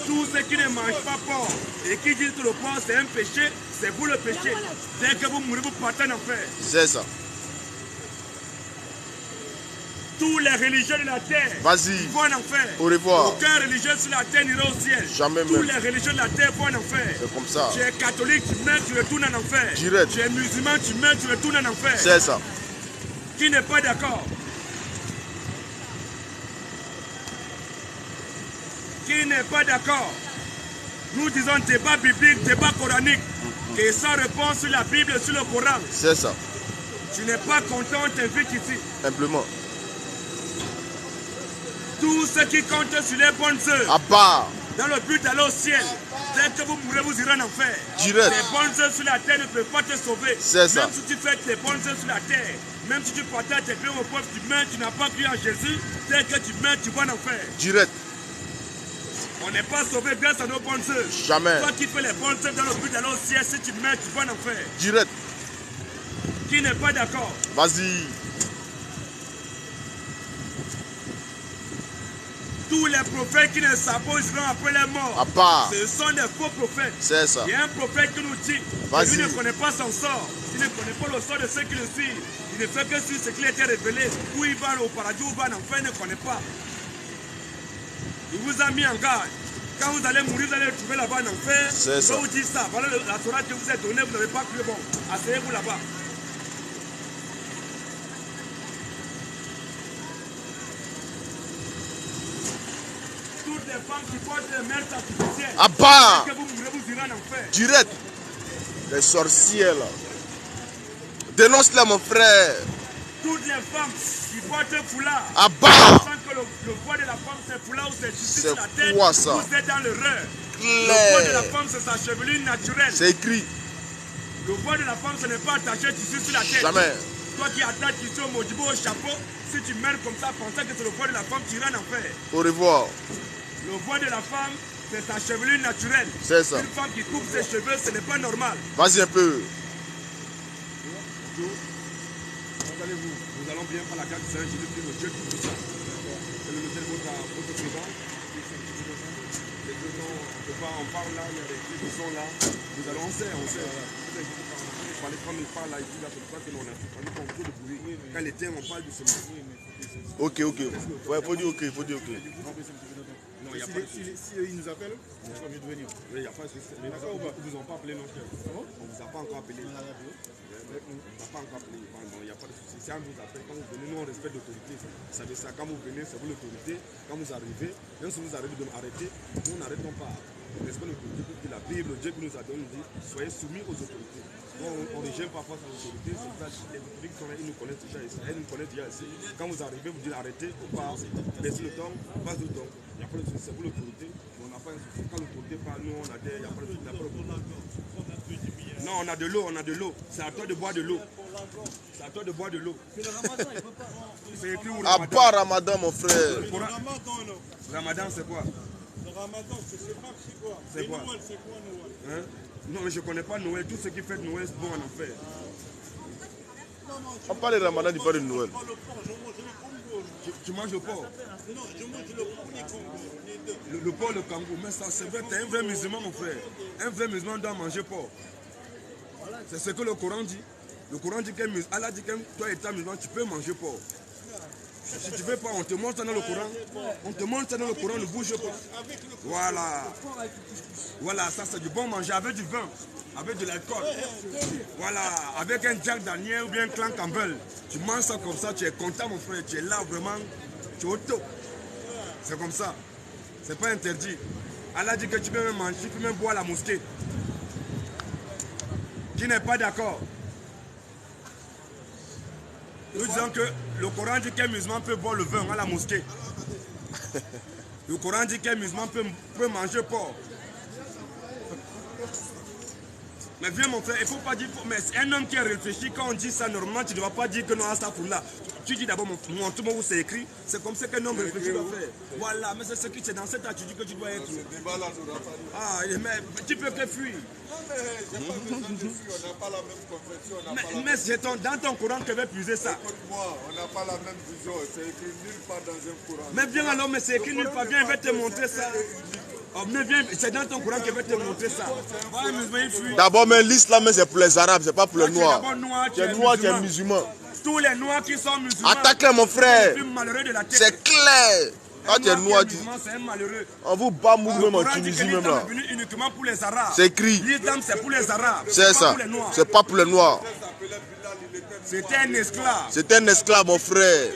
Tous ceux qui ne mangent pas porc et qui disent que le porc, c'est un péché, c'est vous le péché. Dès que vous mourrez, vous partez en enfer. C'est ça. Tous les religieux de la terre Vas-y. vont en enfer. Au revoir. Aucun religieux sur la terre n'ira au ciel. Jamais Tous même. les religieux de la terre vont en enfer. C'est comme ça. Tu es catholique, tu meurs, tu retournes en enfer. Direct. Tu es musulman, tu meurs, tu retournes en enfer. C'est ça. Qui n'est pas d'accord? Qui n'est pas d'accord? Nous disons débat biblique, débat coranique. Et sans réponse sur la Bible et sur le Coran. C'est ça. Tu n'es pas content, on t'invite ici. Simplement. Tous ceux qui comptent sur les bonnes œuvres, À part. dans le but d'aller au ciel, dès que vous mourrez, vous irez en enfer. Direct. Les bonnes œuvres sur la terre ne peuvent pas te sauver. C'est ça. Même si tu fais tes bonnes œuvres sur la terre, même si tu partages tes biens au pauvre, tu meurs, tu n'as pas cru en Jésus, dès que tu meurs, tu vas en enfer. Direct. On n'est pas sauvé grâce à nos bonnes œuvres. Jamais. Toi qui fais les bonnes œuvres dans le but d'aller au ciel, si tu meurs, tu vas en enfer. Direct. Qui n'est pas d'accord? Vas-y. Tous les prophètes qui ne s'apposeront après les morts, À part. ce sont des faux prophètes. C'est ça. Il y a un prophète qui nous dit Vas-y. que lui ne connaît pas son sort. Il ne connaît pas le sort de ceux qui le suivent. Il ne fait que sur ce qui a été révélé. Où il va au paradis, où il va en enfer, il ne connaît pas. Il vous a mis en garde. Quand vous allez mourir, vous allez le trouver là-bas en enfer. C'est Il ça. va vous dire ça. Voilà la Torah que vous êtes donnée, vous n'avez pas cru. Bon, asseyez-vous là-bas. Toutes les femmes qui portent des mères artificielles, À part. que vous mourrez, vous irez en enfer. Direct. Les sorciers là. Dénonce-les mon frère. Toutes les femmes qui portent un foulard, À part. sans que le poids de la femme c'est foulard ou c'est justice C'est sur la tête, quoi, ça? vous êtes dans l'erreur. Le poids de la Clair. femme c'est sa chevelure naturelle. C'est écrit. Le poids de la femme ce n'est pas attaché tissu sur la tête. Jamais. Toi qui attaches tissu au modibo au chapeau, si tu meurs comme ça pensant que c'est le poids de la femme, tu iras en enfer. Au revoir. Le poids de la femme c'est sa chevelure naturelle. C'est ça. Une femme qui coupe ses cheveux, ce n'est pas normal. Vas-y un peu. Comment allez-vous? Nous allons bien par la carte du Seigneur Jésus-Christ, le Dieu Tout-Puissant. Quel est le nom de votre présent? Les deux noms, on parle là, il y a des cris qui sont là. Nous allons, on sait. Parler comme il parle là, il dit là, c'est pour ça que l'on a parlé beaucoup de bruit. Quand les termes, on parle doucement. Ok. Ouais, faut dire ok. Non, il n'y a pas de souci. Si ils nous appellent, on sera mieux de venir. Oui, il n'y a pas de souci. Mais vous ne vous ont pas appelé non plus. On ne vous a pas encore appelé. On ne vous a pas encore appelé. Il n'y a pas de souci. Si on vous appelle, quand vous venez, nous on respecte l'autorité. Vous savez ça, quand vous venez, c'est vous l'autorité. Quand vous arrivez, même si vous arrivez de m'arrêter, nous n'arrêtons pas. On respecte l'autorité parce que la Bible, Dieu qui nous a donné, nous dit soyez soumis aux autorités. On ne gêne pas face à l'autorité, c'est ça, les autorités qui sont là, ils nous connaissent déjà ici. Elles nous connaissent déjà ici. Quand vous arrivez, vous dites arrêtez ou pas, baissez le ton, passe le ton. Il n'y a pas de souci, c'est vous l'autorité. On n'a pas un souci. Quand l'autorité parle, nous on a des. Il n'y a pas de souci. Non, on a de l'eau. C'est à toi de boire de l'eau. C'est à toi de boire de l'eau. C'est écrit où À Ramadan? part Ramadan mon frère. Le Coran- Ramadan, c'est quoi? Le Ramadan, c'est pas c'est quoi? C'est quoi? Noël, c'est quoi Noël? Hein? Non, mais je ne connais pas Noël. Tout ce qui fait Noël, c'est bon en enfer. On parle de Ramadan, il parle de Noël. Pas le porc, je mange le Congo. Tu manges le porc? Non, je mange le premier Congo, les deux. Le porc, le kangourou. Mais ça, c'est vrai, tu es un vrai musulman, mon frère. Un vrai musulman doit manger porc. C'est ce que le Coran dit. Le Coran dit Allah dit que toi, étant musulman, tu peux manger porc. Si tu ne veux pas, on te montre ça dans le Coran. On te montre ça dans le Coran, ne bouge pas. Voilà. Voilà, ça c'est du bon manger avec du vin, avec de l'alcool. Voilà, avec un Jack Daniel ou bien un clan Campbell. Tu manges ça comme ça, tu es content mon frère, tu es là vraiment, tu es au top. C'est comme ça. C'est pas interdit. Allah dit que tu peux même manger, tu peux même boire à la mosquée. Qui n'est pas d'accord? Nous disons que le Coran dit qu'un musulman peut boire le vin à la mosquée. Le Coran dit qu'un musulman peut manger porc. Mais viens mon frère, il ne faut pas dire... Mais un homme qui est réfléchi, quand on dit ça, normalement, tu ne dois pas dire que non, ça pour là. Tu dis d'abord, montre-moi où c'est écrit. C'est comme ça qu'un homme réfléchi doit faire. Voilà, mais c'est ce qui c'est dans cette attitude que tu dois être. Ah, mais tu peux que fuir. On n'a pas la même confession, on n'a pas la même... Mais c'est dans ton Coran que va puiser ça. Écoute-moi, on n'a pas la même vision, c'est écrit nulle part dans un Coran. Mais viens alors, mais c'est écrit nulle part, viens, je vais te montrer ça. Oh, mais viens, c'est dans ton Coran que je vais te montrer ça. Voilà, musulman, il fuit. D'abord, mais l'islam, c'est pour les Arabes, c'est pas pour les Noirs. D'abord, noir, Tu es noir, tu es musulman. Tous les noirs qui sont musulmans. Attaque-les, mon frère. C'est le plus malheureux de la terre. C'est clair. Quand tu es noir, c'est un malheureux. on vous bat Le même en Coran dit que Tunisie même l'islam là. est venu uniquement pour les Arabes. C'est écrit. L'islam c'est pour les Arabes. C'est pas ça. pour les Noirs. C'est pas pour les Noirs. C'était un esclave. C'est un esclave, mon frère.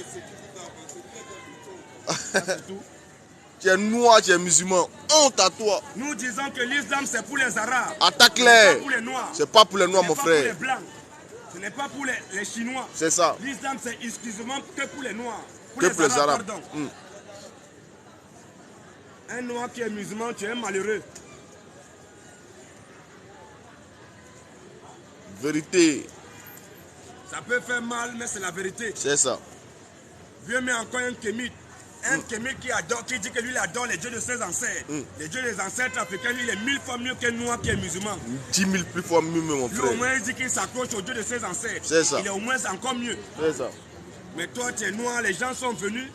Tu es noir, tu es musulman. Honte à toi. Nous disons que l'islam c'est pour les Arabes. C'est pas Attaque-les. pour les Noirs. C'est pas pour les Noirs, Ce mon n'est pas pour les frère. Blancs. Ce n'est pas pour les Chinois. C'est ça. L'islam c'est exclusivement que pour les Noirs. Que pour les Arabes. pardon. Un Noir qui est musulman, tu es un malheureux. Vérité. Ça peut faire mal, mais c'est la vérité. C'est ça. Dieu met encore un kémite. Un Kémé qui dit que lui il adore les dieux de ses ancêtres. Les dieux des ancêtres africains, lui il est 1000 fois mieux qu'un noir qui est musulman. 10 000 plus fois mieux, mon Lui au frère. moins il dit qu'il s'accroche aux dieux de ses ancêtres. C'est ça. Il est au moins encore mieux. C'est ça. Mais toi tu es noir, les gens sont venus,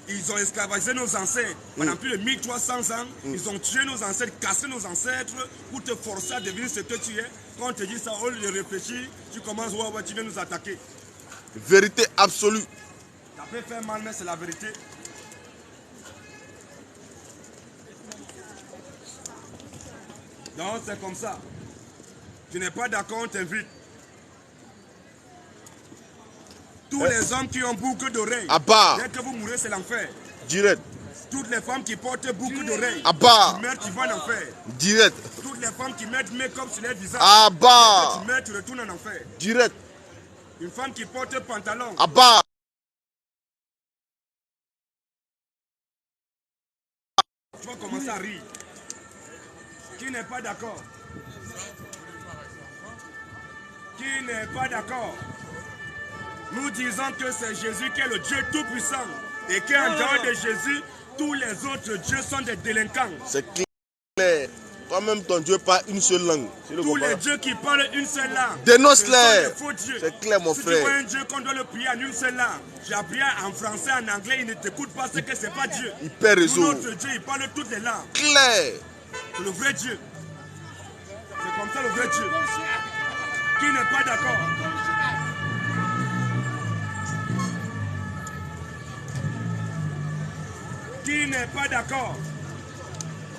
ils ont esclavagisé nos ancêtres. Pendant plus de 1300 ans, ils ont tué nos ancêtres, cassé nos ancêtres pour te forcer à devenir ce que tu es. Quand on te dit ça, au lieu de réfléchir, tu commences, ouais, tu viens nous attaquer. Vérité absolue. Ça peut faire mal, mais c'est la vérité. Donc c'est comme ça. Tu n'es pas d'accord, on t'invite. Tous les hommes qui ont beaucoup d'oreilles, Abba. dès que vous mourrez, c'est l'enfer. Direct. Toutes les femmes qui portent beaucoup d'oreilles, Abba. tu meurs, tu vas en enfer. Direct. Toutes les femmes qui mettent make-up sur leur visage, Abba. tu meurs, tu retournes en enfer. Direct. Une femme qui porte pantalon, Abba. tu vas commencer à rire. Qui n'est pas d'accord? Qui n'est pas d'accord? Nous disons que c'est Jésus qui est le Dieu Tout-Puissant et qu'en dehors de Jésus, tous les autres dieux sont des délinquants. C'est clair. Toi-même, ton Dieu parle une seule langue. Tous les dieux qui parlent une seule langue, Dénonce-les. ce sont des faux dieux. C'est clair, mon si frère. tu vois un Dieu qu'on doit le prier en une seule langue, j'ai appris en français, en anglais, il ne t'écoute pas, c'est que c'est pas Dieu. Il perd raison. Notre Dieu, il parle toutes les langues. Clair. C'est le vrai Dieu. C'est comme ça le vrai Dieu. Qui n'est pas d'accord? Qui n'est pas d'accord?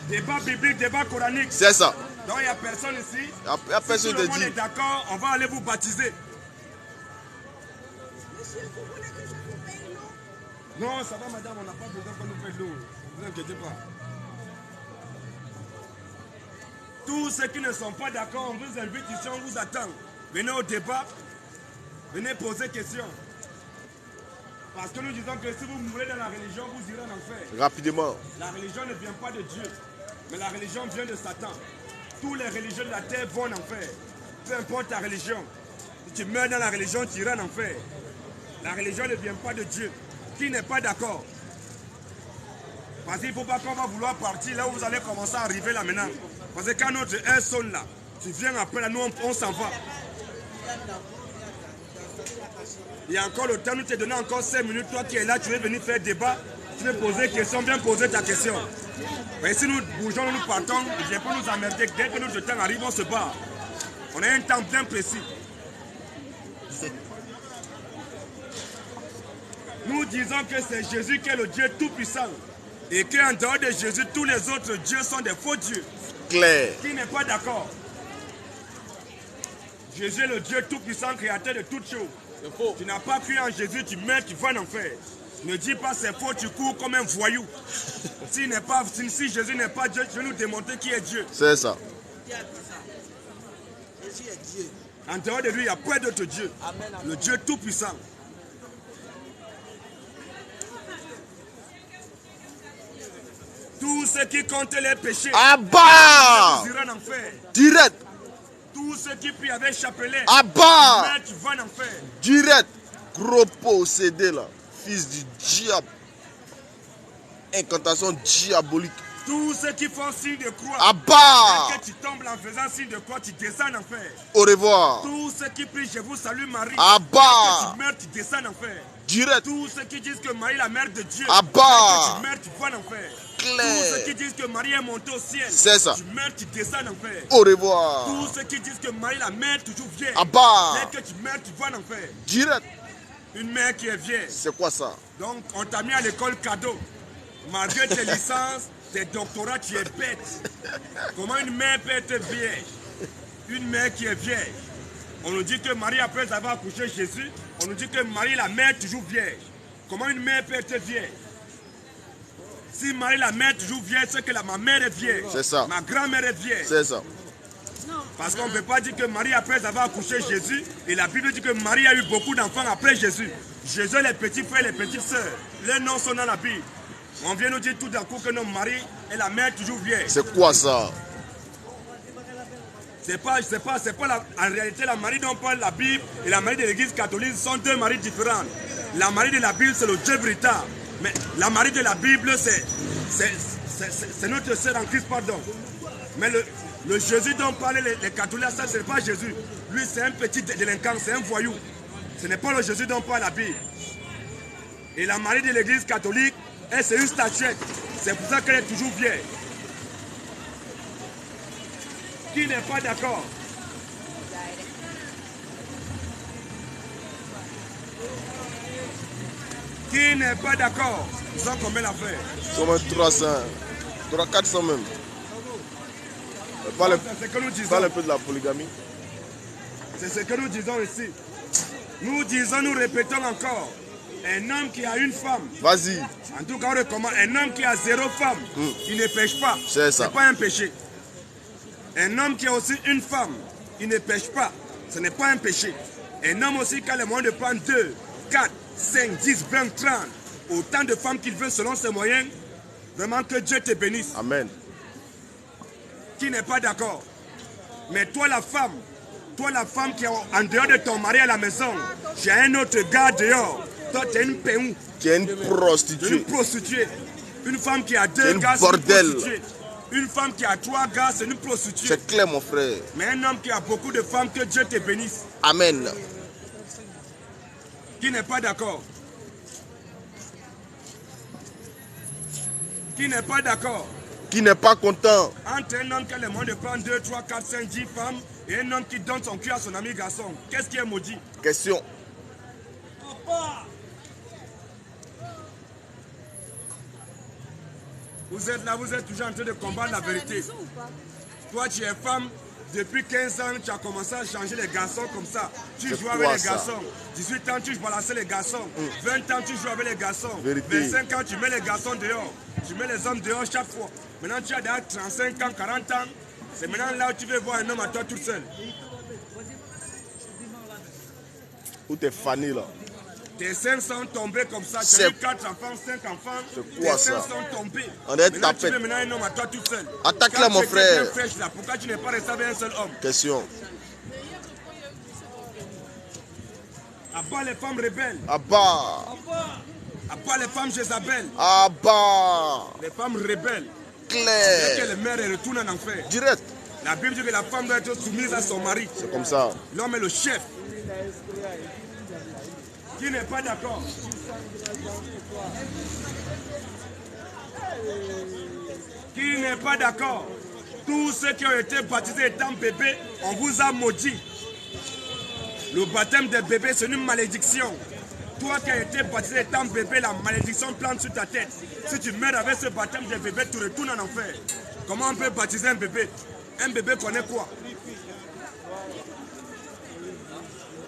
Débat biblique, débat coranique. C'est ça. Donc il n'y a personne ici. Il n'y a Si personne tout de le monde dit. est d'accord, on va aller vous baptiser. Non, ça va madame, on n'a pas besoin qu'on nous paye l'eau. Ne vous inquiétez pas. Tous ceux qui ne sont pas d'accord, on vous invite ici, on vous attend. Venez au débat, venez poser questions. Parce que nous disons que si vous mourrez dans la religion, vous irez en enfer. Rapidement. La religion ne vient pas de Dieu, mais la religion vient de Satan. Tous les religions de la terre vont en enfer. Peu importe ta religion. Si tu meurs dans la religion, tu iras en enfer. La religion ne vient pas de Dieu. Qui n'est pas d'accord? Parce qu'il ne faut pas qu'on va vouloir partir là où vous allez commencer à arriver là maintenant. Parce que quand notre heure sonne là, tu viens après là, nous on s'en va. Il y a encore le temps, nous te donnons encore 5 minutes. Toi qui es là, tu veux venir faire débat, tu veux poser une question, viens poser ta question. Mais si nous bougeons, nous partons, il ne vient pas nous emmerder. Dès que notre temps arrive, on se bat. On a un temps bien précis. Nous disons que c'est Jésus qui est le Dieu Tout-Puissant. Et qu'en dehors de Jésus, tous les autres dieux sont des faux dieux. Clair. Qui n'est pas d'accord? Jésus est le Dieu Tout-Puissant, créateur de toutes choses. Tu n'as pas cru en Jésus, tu meurs, tu vas en enfer. Ne dis pas c'est faux, tu cours comme un voyou. Si Jésus n'est pas Dieu, tu veux nous démontrer qui est Dieu. C'est ça. En dehors de lui, il n'y a pas d'autre Dieu. Le Dieu Tout-Puissant. Tous ceux qui comptent les péchés, Abba. ils iront en enfer. Direct. Tous ceux qui prient avec chapelet, Abba. tu vas en enfer. Direct. Gros possédé là. Fils du diable. Incantation diabolique. Tous ceux qui font signe de croix, Abba. dès que tu tombes en faisant signe de croix, tu descends en enfer. Au revoir. Tous ceux qui prient, je vous salue Marie, Abba. dès que tu meurs, tu descends en enfer. Direct. Tous ceux qui disent que Marie est la mère de Dieu, Abba. dès que tu meurs, tu vas en enfer. Clair. Tous ceux qui disent que Marie est montée au ciel, C'est ça. tu meurs, tu descends en enfer. Au revoir. Tous ceux qui disent que Marie est la mère toujours vierge, Abba. dès que tu meurs, tu vas en enfer. Direct. Une mère qui est vierge. C'est quoi ça? Donc, on t'a mis à l'école cadeau. Malgré tes licences, tes doctorats, tu es bête. Comment une mère peut être vierge? Une mère qui est vierge. On nous dit que Marie, après avoir accouché Jésus, on nous dit que Marie, la mère, toujours vierge. Comment une mère peut être vierge? Si Marie, la mère, toujours vierge, c'est que ma mère est vierge. C'est ça. Ma grand-mère est vierge. C'est ça. Parce qu'on ne peut pas dire que Marie, après avoir accouché Jésus, et la Bible dit que Marie a eu beaucoup d'enfants après Jésus. Jésus, les petits frères, les petites sœurs, les noms sont dans la Bible. On vient nous dire tout d'un coup que notre Marie est la mère toujours vierge. C'est quoi ça? En réalité, la Marie dont parle la Bible et la Marie de l'église catholique sont deux Maries différentes. La Marie de la Bible, c'est le Dieu véritable. Mais la Marie de la Bible, c'est notre sœur en Christ, pardon. Mais le Jésus dont parlaient les catholiques, ça, ce n'est pas Jésus. Lui, c'est un petit délinquant, c'est un voyou. Ce n'est pas le Jésus dont parle la Bible. Et la Marie de l'église catholique, elle, c'est une statuette. C'est pour ça qu'elle est toujours vieille. Qui n'est pas d'accord? Qui n'est pas d'accord? Ils ont combien l'affaire? Ils sont même 300, 400 même. Parle un peu de la polygamie. C'est ce que nous disons ici. Nous disons, nous répétons encore. Un homme qui a une femme. Vas-y. En tout cas, on recommande. Un homme qui a 0 femme, il ne pêche pas. C'est ça. Ce n'est pas un péché. Un homme qui a aussi une femme, il ne pêche pas. Ce n'est pas un péché. Un homme aussi qui a le moyen de prendre 2, 4, 5, 10, 20, 30. Autant de femmes qu'il veut selon ses moyens. Vraiment que Dieu te bénisse. Amen. Qui n'est pas d'accord? Mais toi la femme qui est en dehors de ton mari à la maison, j'ai un autre gars dehors. Toi, tu es une péou. Tu es une prostituée. Une prostituée. Une femme qui a 2 gars, c'est une prostituée. Une femme qui a 3 gars, c'est une prostituée. C'est clair, mon frère. Mais un homme qui a beaucoup de femmes, que Dieu te bénisse. Amen. Qui n'est pas d'accord? Qui n'est pas d'accord? Qui n'est pas content? Entre un homme qui a le moyen de prendre 2, 3, 4, 5, 10 femmes et un homme qui donne son cul à son ami garçon, qu'est-ce qui est maudit? Question. Vous êtes là, vous êtes toujours en train de combattre la vérité. Toi, tu es femme, depuis 15 ans, tu as commencé à changer les garçons comme ça. Tu joues avec les garçons. 18 ans, tu balances les garçons. 20 ans, tu joues avec les garçons. Vérité. 25 ans, tu mets les garçons dehors. Tu mets les hommes dehors chaque fois. Maintenant, tu as déjà 35 ans, 40 ans. C'est maintenant là où tu veux voir un homme à toi tout seul. Où t'es fané là? Tes seins sont tombés comme ça. Tu as eu 4 enfants, 5 enfants. C'est quoi tes seins ça? sont tombés. On est maintenant, tu tapette. veux maintenant un homme à toi tout seul. Attaque-la, Quand mon tu étais frère. bien fraîche, là, pourquoi tu n'es pas resté avec un seul homme? Question. Abat les femmes rebelles. Abba. Abat les femmes Jézabel. Abba. Les femmes rebelles. Dès que Claire. les mères retournent en enfer. Direct. La Bible dit que la femme doit être soumise à son mari. C'est comme ça. L'homme est le chef. Qui n'est pas d'accord? Qui n'est pas d'accord? Tous ceux qui ont été baptisés étant bébés, on vous a maudit. Le baptême des bébés, c'est une malédiction. Toi qui as été baptisé étant bébé, la malédiction plante sur ta tête. Si tu meurs avec ce baptême des bébés, tu retournes en enfer. Comment on peut baptiser un bébé? Un bébé connaît quoi?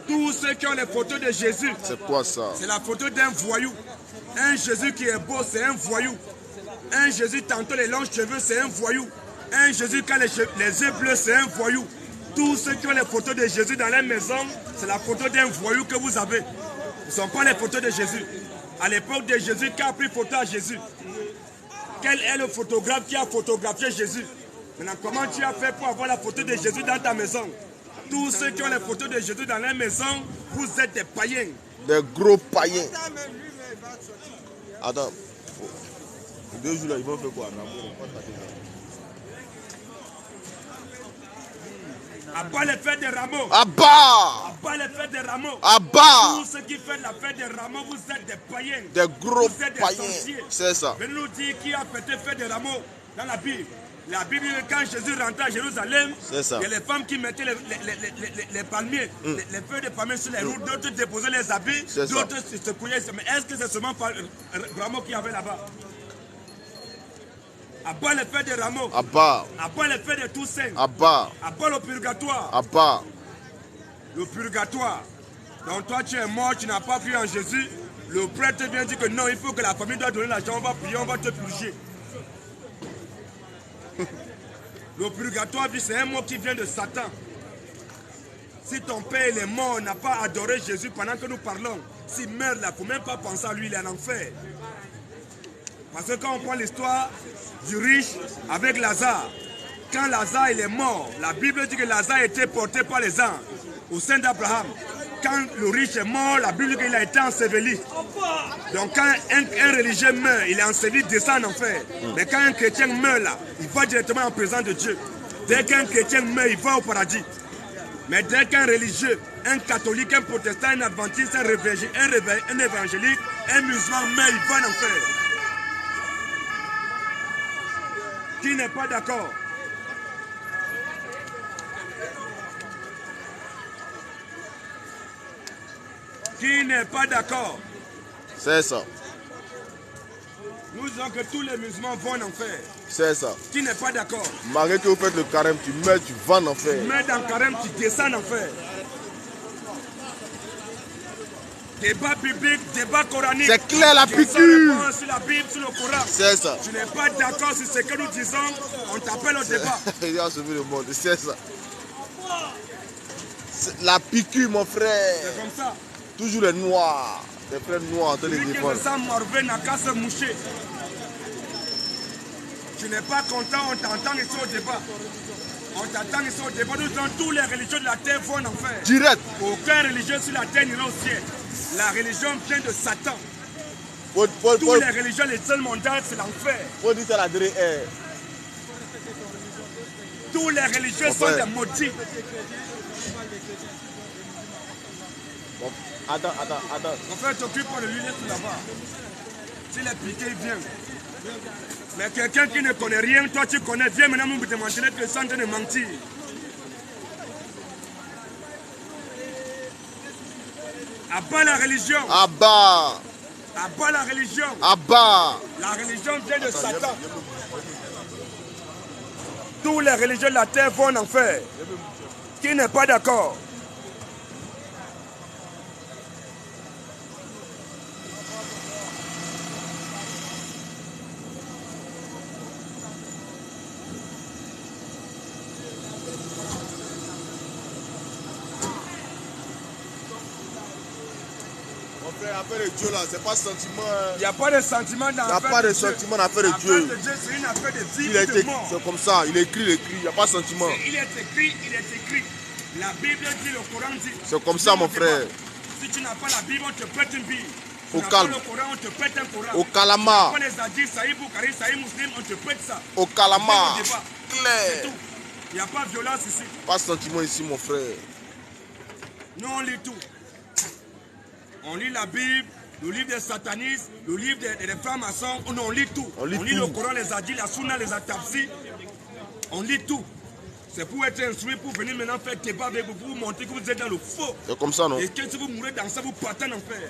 Tous ceux qui ont les photos de Jésus, C'est quoi ça? c'est la photo d'un voyou. Un Jésus qui est beau, c'est un voyou. Un Jésus tantôt les longs cheveux, c'est un voyou. Un Jésus qui a les yeux bleus, c'est un voyou. Tous ceux qui ont les photos de Jésus dans leur maison, c'est la photo d'un voyou que vous avez. Ce ne sont pas les photos de Jésus. À l'époque de Jésus, qui a pris photo à Jésus? Quel est le photographe qui a photographié Jésus? Maintenant, comment tu as fait pour avoir la photo de Jésus dans ta maison? Tous ceux qui ont les photos de Jésus dans leur maison, vous êtes des païens. Des gros païens. Attends. 2 jours là, ils vont faire quoi? À part les fêtes des rameaux. Abba. À part les fêtes des rameaux. Abba. Tous ceux qui font la fête des rameaux, vous êtes des païens. Des gros Vous êtes des païens. sorciers. C'est ça. Venez nous dire qui a fêté fête des rameaux dans la Bible. La Bible dit que quand Jésus rentrait à Jérusalem, C'est ça. il y a les femmes qui mettaient les palmiers, les feuilles de palmiers sur les routes, d'autres déposaient les habits, C'est ça. d'autres se couillaient. Mais est-ce que c'est seulement rameaux qu'il y avait là-bas? À part les fêtes des rameaux, Abba. à part les fêtes de Toussaint, Abba. à part le purgatoire. Abba. Le purgatoire. Donc toi tu es mort, tu n'as pas cru en Jésus. Le prêtre vient dire que non, il faut que la famille doit donner l'argent, on va prier, on va te purger. Le purgatoire, c'est un mot qui vient de Satan. Si ton père il est mort, n'a pas adoré Jésus pendant que nous parlons, s'il meurt là, il ne faut même pas penser à lui, il est en enfer. Parce que quand on prend l'histoire du riche avec Lazare, quand Lazare il est mort, la Bible dit que Lazare était porté par les anges au sein d'Abraham. quand le riche est mort, la Bible dit qu'il a été enseveli. Donc quand un religieux meurt, il est enseveli, il descend en enfer. Mais quand un chrétien meurt là, il va directement en présence de Dieu. Dès qu'un chrétien meurt, il va au paradis. Mais dès qu'un religieux, un catholique, un protestant, un adventiste, un évangélique, un musulman meurt, il va en enfer. Qui n'est pas d'accord? Qui n'est pas d'accord? C'est ça. Nous disons que tous les musulmans vont en enfer. C'est ça. Qui n'est pas d'accord? Malgré que vous faites le carême, tu meurs, tu vas en enfer. Tu mets dans le carême, tu descends en enfer. Débat biblique, débat coranique. C'est clair, la piqûre. Sur la Bible, sur le Coran. C'est ça. Tu n'es pas d'accord sur ce que nous disons, on t'appelle au débat. Il a sauvé le monde, c'est ça. La piqûre, mon frère. C'est comme ça. Toujours les noirs. Les frères noirs de les Celui qui défendre. veut ça morver n'a qu'à se moucher. Tu n'es pas content, on t'entend ici au débat. On t'attend ici au débat. Nous disons tous les religieux de la terre vont en enfer. Direct. Aucun religieux sur la terre n'ira au ciel. La religion vient de Satan. Tous Tous les religions, les seuls mondiales, c'est l'enfer. Faut dire ça la durée. Tous les religieux sont des maudits. Bon, attends. En fait, t'occupe pas de lui, laisse là-bas. S'il est piqué, il vient. Mais quelqu'un qui ne connaît rien, toi tu connais, viens maintenant me demander que c'est en train de mentir. Abat la religion. Abba. Abat la religion. Abba. La religion vient de Satan. Tous les religieux de la terre vont en enfer. Qui n'est pas d'accord? L'affaire de Dieu là, c'est pas sentiment. Il n'y a pas de sentiment dans Il n'y a l'affaire pas de de Dieu. sentiment dans l'affaire de L'affaire Dieu. de Dieu, c'est une affaire de vie Il a et de été, mort. c'est comme ça, il écrit, il n'y a pas de sentiment. Il est écrit, il est écrit. La Bible dit, le Coran dit. C'est comme ça, mon frère. Si tu n'as pas la Bible, on te pète une Bible. Si Au tu n'as calme. pas le Coran, on te pète un Coran. Au calama. Si tu n'as pas les hadiths, Sahih Bukhari, Sahih Muslim, on te pète ça. Au calama. C'est débat. C'est Clair. tout. Il n'y a pas de violence ici. Pas de sentiment ici, mon frère. Nous, on lit tout. On lit la Bible, le livre des satanistes, le livre des francs-maçons, on lit tout. On lit tout. Le Coran, les hadiths, la Sunna, les atafsis. On lit tout. C'est pour être instruit, pour venir maintenant faire débat avec vous, pour vous montrer que vous êtes dans le faux. C'est comme ça, non? Et que si vous mourrez dans ça, vous partez en enfer.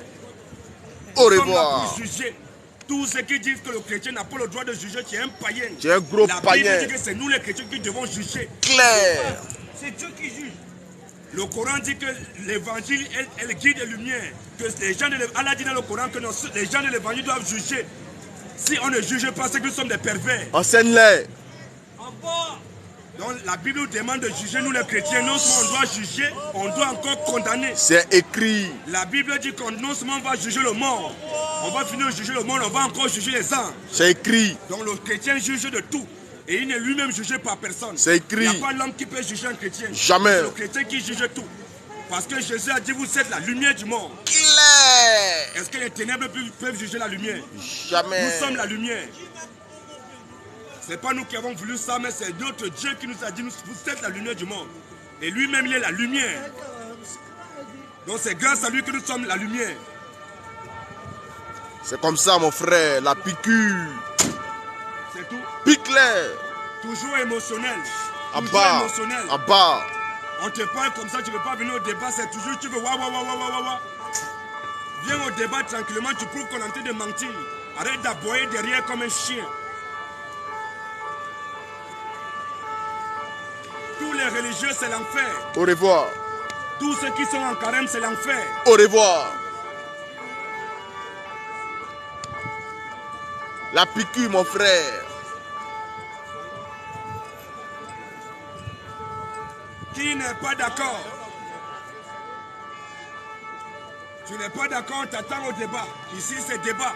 Au Nous sommes là revoir. pour juger. Tous ceux qui disent que le chrétien n'a pas le droit de juger, tu es un païen. Tu es un gros La païen. Bible dit que c'est nous les chrétiens qui devons juger. Clair. C'est Dieu qui juge. Le Coran dit que l'évangile est le guide de lumière. Que les gens de Allah dit dans le Coran que les gens de l'évangile doivent juger. Si on ne juge pas, c'est que nous sommes des pervers. Enseigne-les. Donc la Bible nous demande de juger, nous les chrétiens. Non seulement on doit juger, on doit encore condamner. C'est écrit. La Bible dit qu'on non seulement on va juger le mort, on va finir de juger le monde, on va encore juger les anges. C'est écrit. Donc le chrétien juge de tout. Et il n'est lui-même jugé par personne. C'est écrit. Il n'y a pas l'homme qui peut juger un chrétien. Jamais. C'est le chrétien qui juge tout. Parce que Jésus a dit, vous êtes la lumière du monde. Clair. Est-ce que les ténèbres peuvent juger la lumière? Jamais. Nous sommes la lumière. Ce n'est pas nous qui avons voulu ça, mais c'est notre Dieu qui nous a dit, vous êtes la lumière du monde. Et lui-même, il est la lumière. Donc c'est grâce à lui que nous sommes la lumière. C'est comme ça, mon frère. La piqûre. C'est tout. Pique-les. Toujours émotionnel. Toujours Abba. émotionnel. Abba. On te parle comme ça, tu ne veux pas venir au débat, c'est toujours, tu veux wa. Viens au débat tranquillement, tu prouves qu'on est en train de mentir. Arrête d'aboyer derrière comme un chien. Tous les religieux, c'est l'enfer. Au revoir. Tous ceux qui sont en carême, c'est l'enfer. Au revoir. La piqûre, mon frère. Qui n'est pas d'accord? Tu n'es pas d'accord, on t'attend au débat. Ici, c'est débat.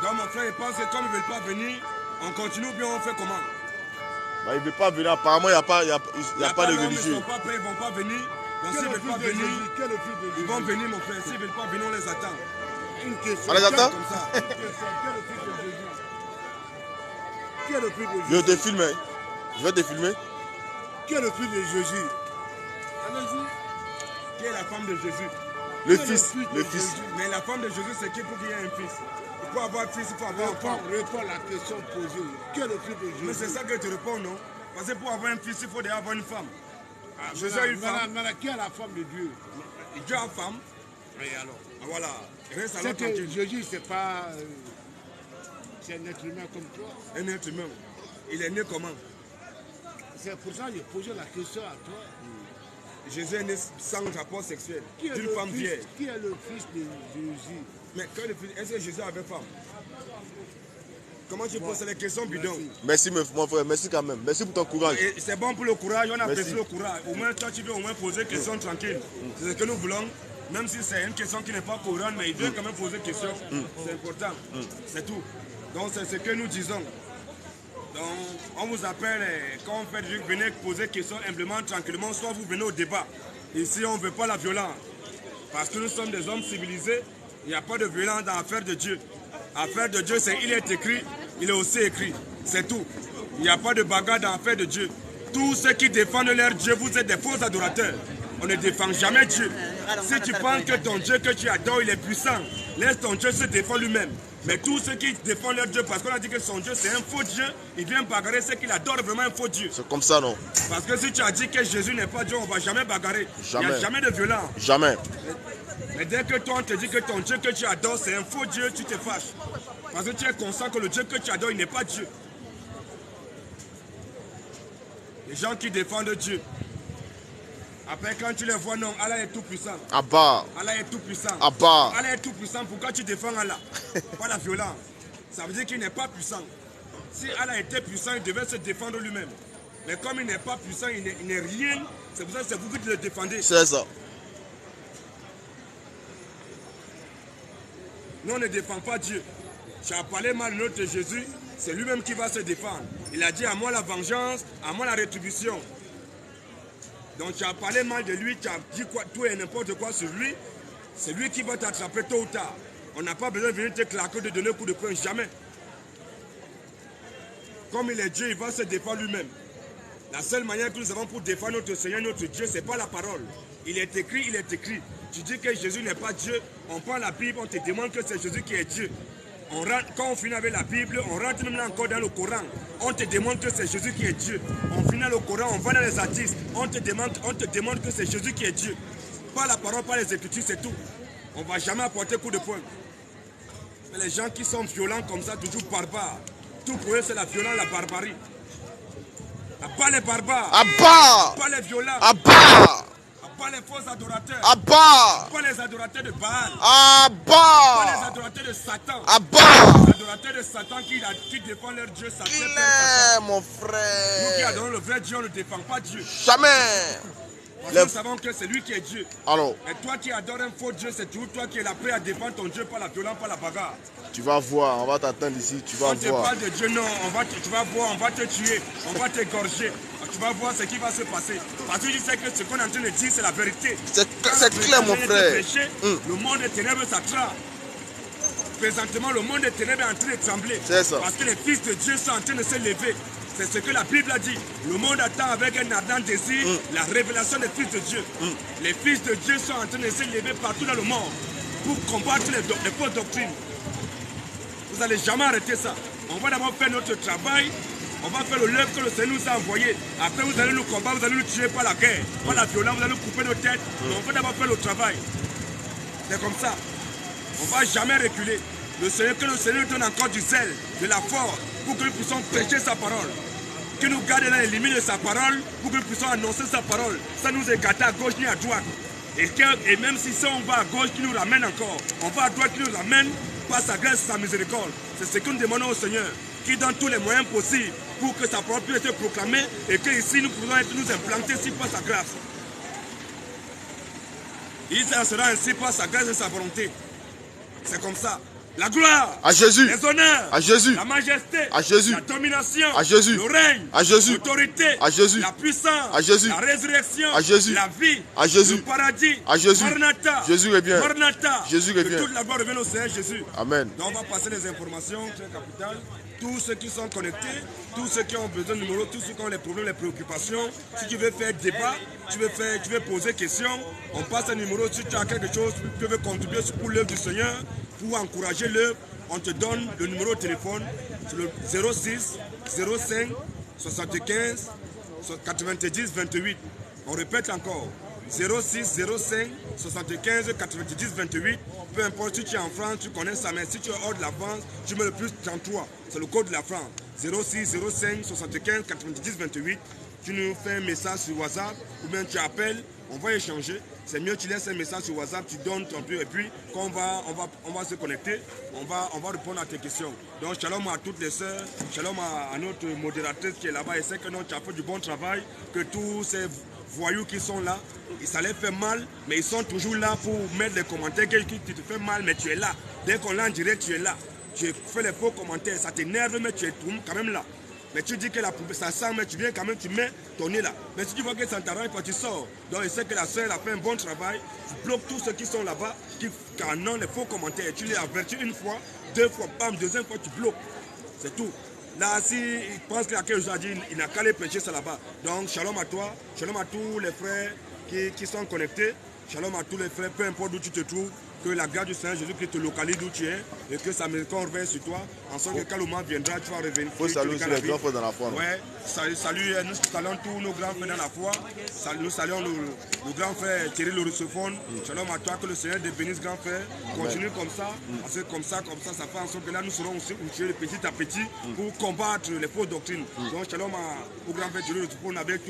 Donc, mon frère, il pense que comme ils ne veulent pas venir, On continue ou bien on fait comment? Bah, il ne veut pas venir. Apparemment, il n'y a pas, de non, religieux. Ils ne sont pas prêts, ils ne vont pas venir. Donc s'ils ne veulent pas venir, ils vont venir, mon frère. S'ils ne veulent pas venir, on les attend. Une question. On les attend? Comme ça. Une question. Qui est le fils de Jésus? Je vais te filmer. Je vais te filmer. Qui est le fils de Jésus? Allons-y. Qui est la femme de Jésus? Le fils. Le fils. Mais la femme de Jésus, c'est qui pour qu'il y ait un fils? Il faut avoir un fils, il faut avoir un femme. Réponds à la question posée. Qui est le fils de Jésus? Mais c'est ça que je te réponds, non? Parce que pour avoir un fils, il faut déjà avoir une femme. Jésus a une femme. Qui est la femme de Dieu? Dieu a une femme. Et alors? Voilà. Reste alors C'est que tranquille. Jésus, c'est pas. C'est un être humain comme toi. Un être humain. Il est né comment? C'est pour ça que j'ai posé la question à toi. Jésus est né sans rapport sexuel. Qui est D'une le femme fils- vieille. Qui est le fils de Jésus? Mais est-ce que Jésus avait femme? Comment tu poses les questions bidons? Merci, mon frère. Merci quand même. Merci pour ton courage. Et c'est bon pour le courage, on apprécie Merci. le courage. Au moins, toi, tu veux au moins poser des questions tranquilles. C'est ce que nous voulons. Même si c'est une question qui n'est pas courante, mais il veut quand même poser des questions. C'est important. C'est tout. Donc, c'est ce que nous disons. Donc, on vous appelle, quand on fait du venez poser des questions humblement, tranquillement, soit vous venez au débat. Ici, on ne veut pas la violence. Parce que nous sommes des hommes civilisés, il n'y a pas de violence dans l'affaire de Dieu. L'affaire de Dieu, c'est il est écrit, il est aussi écrit. C'est tout. Il n'y a pas de bagarre dans l'affaire de Dieu. Tous ceux qui défendent leur Dieu, vous êtes des faux adorateurs. On ne défend jamais Dieu. Si tu penses que ton Dieu que tu adores, il est puissant, laisse ton Dieu se défendre lui-même. Mais tous ceux qui défendent leur Dieu, parce qu'on a dit que son Dieu c'est un faux Dieu, il vient bagarrer ceux qu'il adore vraiment un faux Dieu. C'est comme ça, non? Parce que si tu as dit que Jésus n'est pas Dieu, on ne va jamais bagarrer. Jamais. Il n'y a jamais de violence. Jamais. Mais dès que toi on te dit que ton Dieu que tu adores c'est un faux Dieu, tu te fâches. Parce que tu es conscient que le Dieu que tu adores, il n'est pas Dieu. Les gens qui défendent Dieu. Après quand tu les vois, non, Allah est tout puissant. Abba. Allah est tout puissant. Abba. Allah est tout puissant, pourquoi tu défends Allah? Pas la violence. Ça veut dire qu'il n'est pas puissant. Si Allah était puissant, il devait se défendre lui-même. Mais comme il n'est pas puissant, il n'est rien, c'est pour ça que c'est vous qui le défendez. C'est ça. Nous, on ne défend pas Dieu. Tu as parlé mal de notre Jésus, c'est lui-même qui va se défendre. Il a dit à moi la vengeance, à moi la rétribution. Donc tu as parlé mal de lui, tu as dit quoi, tout et n'importe quoi sur lui. C'est lui qui va t'attraper tôt ou tard. On n'a pas besoin de venir te claquer, de donner un coup de poing, jamais. Comme il est Dieu, il va se défendre lui-même. La seule manière que nous avons pour défendre notre Seigneur, notre Dieu, ce n'est pas la parole. Il est écrit, il est écrit. Tu dis que Jésus n'est pas Dieu, on prend la Bible, on te demande que c'est Jésus qui est Dieu. Quand on finit avec la Bible, on rentre même encore dans le Coran. On te demande que c'est Jésus qui est Dieu. On finit dans le Coran, on va dans les artistes. On te demande que c'est Jésus qui est Dieu. Pas la parole, pas les écritures, c'est tout. On ne va jamais apporter coup de poing. Mais les gens qui sont violents comme ça, toujours barbares. Tout pour eux, c'est la violence, la barbarie. Pas les barbares. Abba. Pas les violents. Abba. Pas les faux adorateurs. Abba. Pas les adorateurs de Baal. Abba. Pas les adorateurs de Satan. Abba. Les adorateurs de Satan qui défendent leur Dieu, Satan. Il est mon Nous qui frère. adorons le vrai Dieu, on ne défend pas Dieu. Jamais. Parce que nous savons que c'est lui qui est Dieu. Alors, Et toi qui adores un faux Dieu, c'est toujours toi qui es là prêt à défendre ton Dieu, pas la violence, pas la bagarre. tu vas voir, on va t'attendre ici, tu vas On te voir. parle de Dieu, non, tu vas voir, on va te tuer, on va t'égorger. Tu vas voir ce qui va se passer. Parce que tu sais que ce qu'on est en train de dire, c'est la vérité. C'est Quand clair, mon le frère. péché, le monde des ténèbres s'attrape. Présentement, le monde des ténèbres est en train de trembler. C'est ça. Parce que les fils de Dieu sont en train de se lever. C'est ce que la Bible a dit. Le monde attend avec un ardent désir la révélation des fils de Dieu. Les fils de Dieu sont en train de se lever partout dans le monde pour combattre les fausses doctrines. Vous n'allez jamais arrêter ça. On va d'abord faire notre travail. On va faire l'œuvre que le Seigneur nous a envoyé. Après, vous allez nous combattre, vous allez nous tuer par la guerre, par la violence, vous allez nous couper nos têtes. Mais on va d'abord faire le travail. C'est comme ça. On ne va jamais reculer. Que le Seigneur donne encore du zèle, de la force, pour que nous puissions prêcher sa parole. Qu'il nous garde dans les limites de sa parole, pour que nous puissions annoncer sa parole, sans nous écarter à gauche ni à droite. Et même si ça, on va à gauche, qui nous ramène encore. On va à droite, qui nous ramène par sa grâce et sa miséricorde. C'est ce que nous demandons au Seigneur, qui donne tous les moyens possibles pour que sa parole puisse être proclamée et que ici nous pouvons nous implanter ici par sa grâce. Il sera ainsi par sa grâce et sa volonté. C'est comme ça. La gloire. À Jésus. Les honneurs. À Jésus. La majesté. À Jésus. La domination. À Jésus. Le règne. À Jésus. L'autorité. À Jésus. La puissance. À Jésus. La résurrection. À Jésus. La vie. À Jésus. Le paradis. À Jésus. Maranatha. Jésus revient. Maranatha. Jésus revient. Que toute la gloire revienne au Seigneur Jésus. Amen. Donc on va passer les informations très capitales. Tous ceux qui sont connectés, tous ceux qui ont besoin de numéros, tous ceux qui ont les problèmes, les préoccupations, si tu veux faire débat, tu veux poser question, on passe un numéro. Si tu as quelque chose que tu veux contribuer pour l'œuvre du Seigneur, pour encourager l'œuvre, on te donne le numéro de téléphone, c'est le 06 05 75 90 28. On répète encore. 06 05 75 90 28. Peu importe si tu es en France, tu connais ça, mais si tu es hors de la France, tu mets le plus 33. C'est le code de la France. 06 05 75 90 28. Tu nous fais un message sur WhatsApp ou bien tu appelles, on va échanger. C'est mieux, tu laisses un message sur WhatsApp, tu donnes ton peu et puis quand on va se connecter, on va répondre à tes questions. Donc shalom à toutes les sœurs, shalom à notre modératrice qui est là-bas et c'est que tu as fait du bon travail, que tous ces voyous qui sont là, ça les fait mal, mais ils sont toujours là pour mettre des commentaires qui te fait mal, mais tu es là. Dès qu'on l'a en direct, tu es là. Tu fais les faux commentaires, ça t'énerve, mais tu es quand même là. Mais tu dis que ça sent, mais tu viens quand même, tu mets ton nez là. Mais si tu vois que ça ne t'arrange pas, tu sors. Donc il sait que la sœur a fait un bon travail. Tu bloques tous ceux qui sont là-bas, qui ont les faux commentaires. Tu les avertis une fois, deux fois, bam, deuxième fois, tu bloques. C'est tout. Là, s'il pense qu'il y a quelque chose à dire, il n'a qu'à aller prêcher ça là-bas. Donc, shalom à toi, shalom à tous les frères qui sont connectés, shalom à tous les frères, peu importe où tu te trouves, que la grâce du Seigneur Jésus-Christ te localise d'où tu es et que sa miséricorde revienne sur toi. En sorte que quand le moment viendra, tu vas revenir. Il faut saluer aussi les grands frères dans la foi. Ouais, salut, nous saluons tous nos grands frères dans la foi. Nous saluons le grand frère Thierry le Russophone. Shalom à toi, que le Seigneur te bénisse, grand frère. Continue comme ça, parce que comme ça, ça fait en sorte que là, nous serons aussi outillés petit à petit pour combattre les fausses doctrines. Donc, shalom au grand frère Thierry le Russophone avec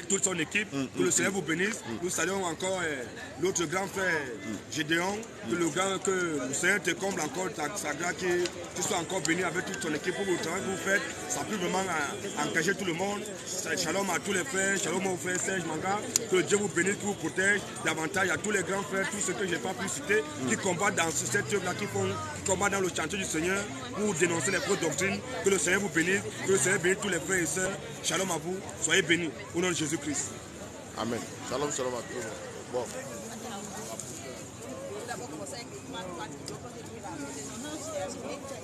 toute son équipe, que le Seigneur vous bénisse. Nous saluons encore l'autre grand frère Gédéon, que le Seigneur te comble encore sa grâce, que tu sois encore béni avec toute son équipe pour le travail que vous faites. Ça peut vraiment engager tout le monde. Shalom à tous les frères, shalom au frère Serge Manga, que Dieu vous bénisse, qui vous protège davantage. À tous les grands frères, tous ceux que je n'ai pas pu citer, qui combattent dans cette œuvre-là, qui combattent dans le chantier du Seigneur pour dénoncer les fausses doctrines. Que le Seigneur vous bénisse, que le Seigneur bénisse tous les frères et sœurs. Shalom à vous, soyez bénis. Au nom de Jésus-Christ. Amen. Shalom, shalom à tout le monde. Bon.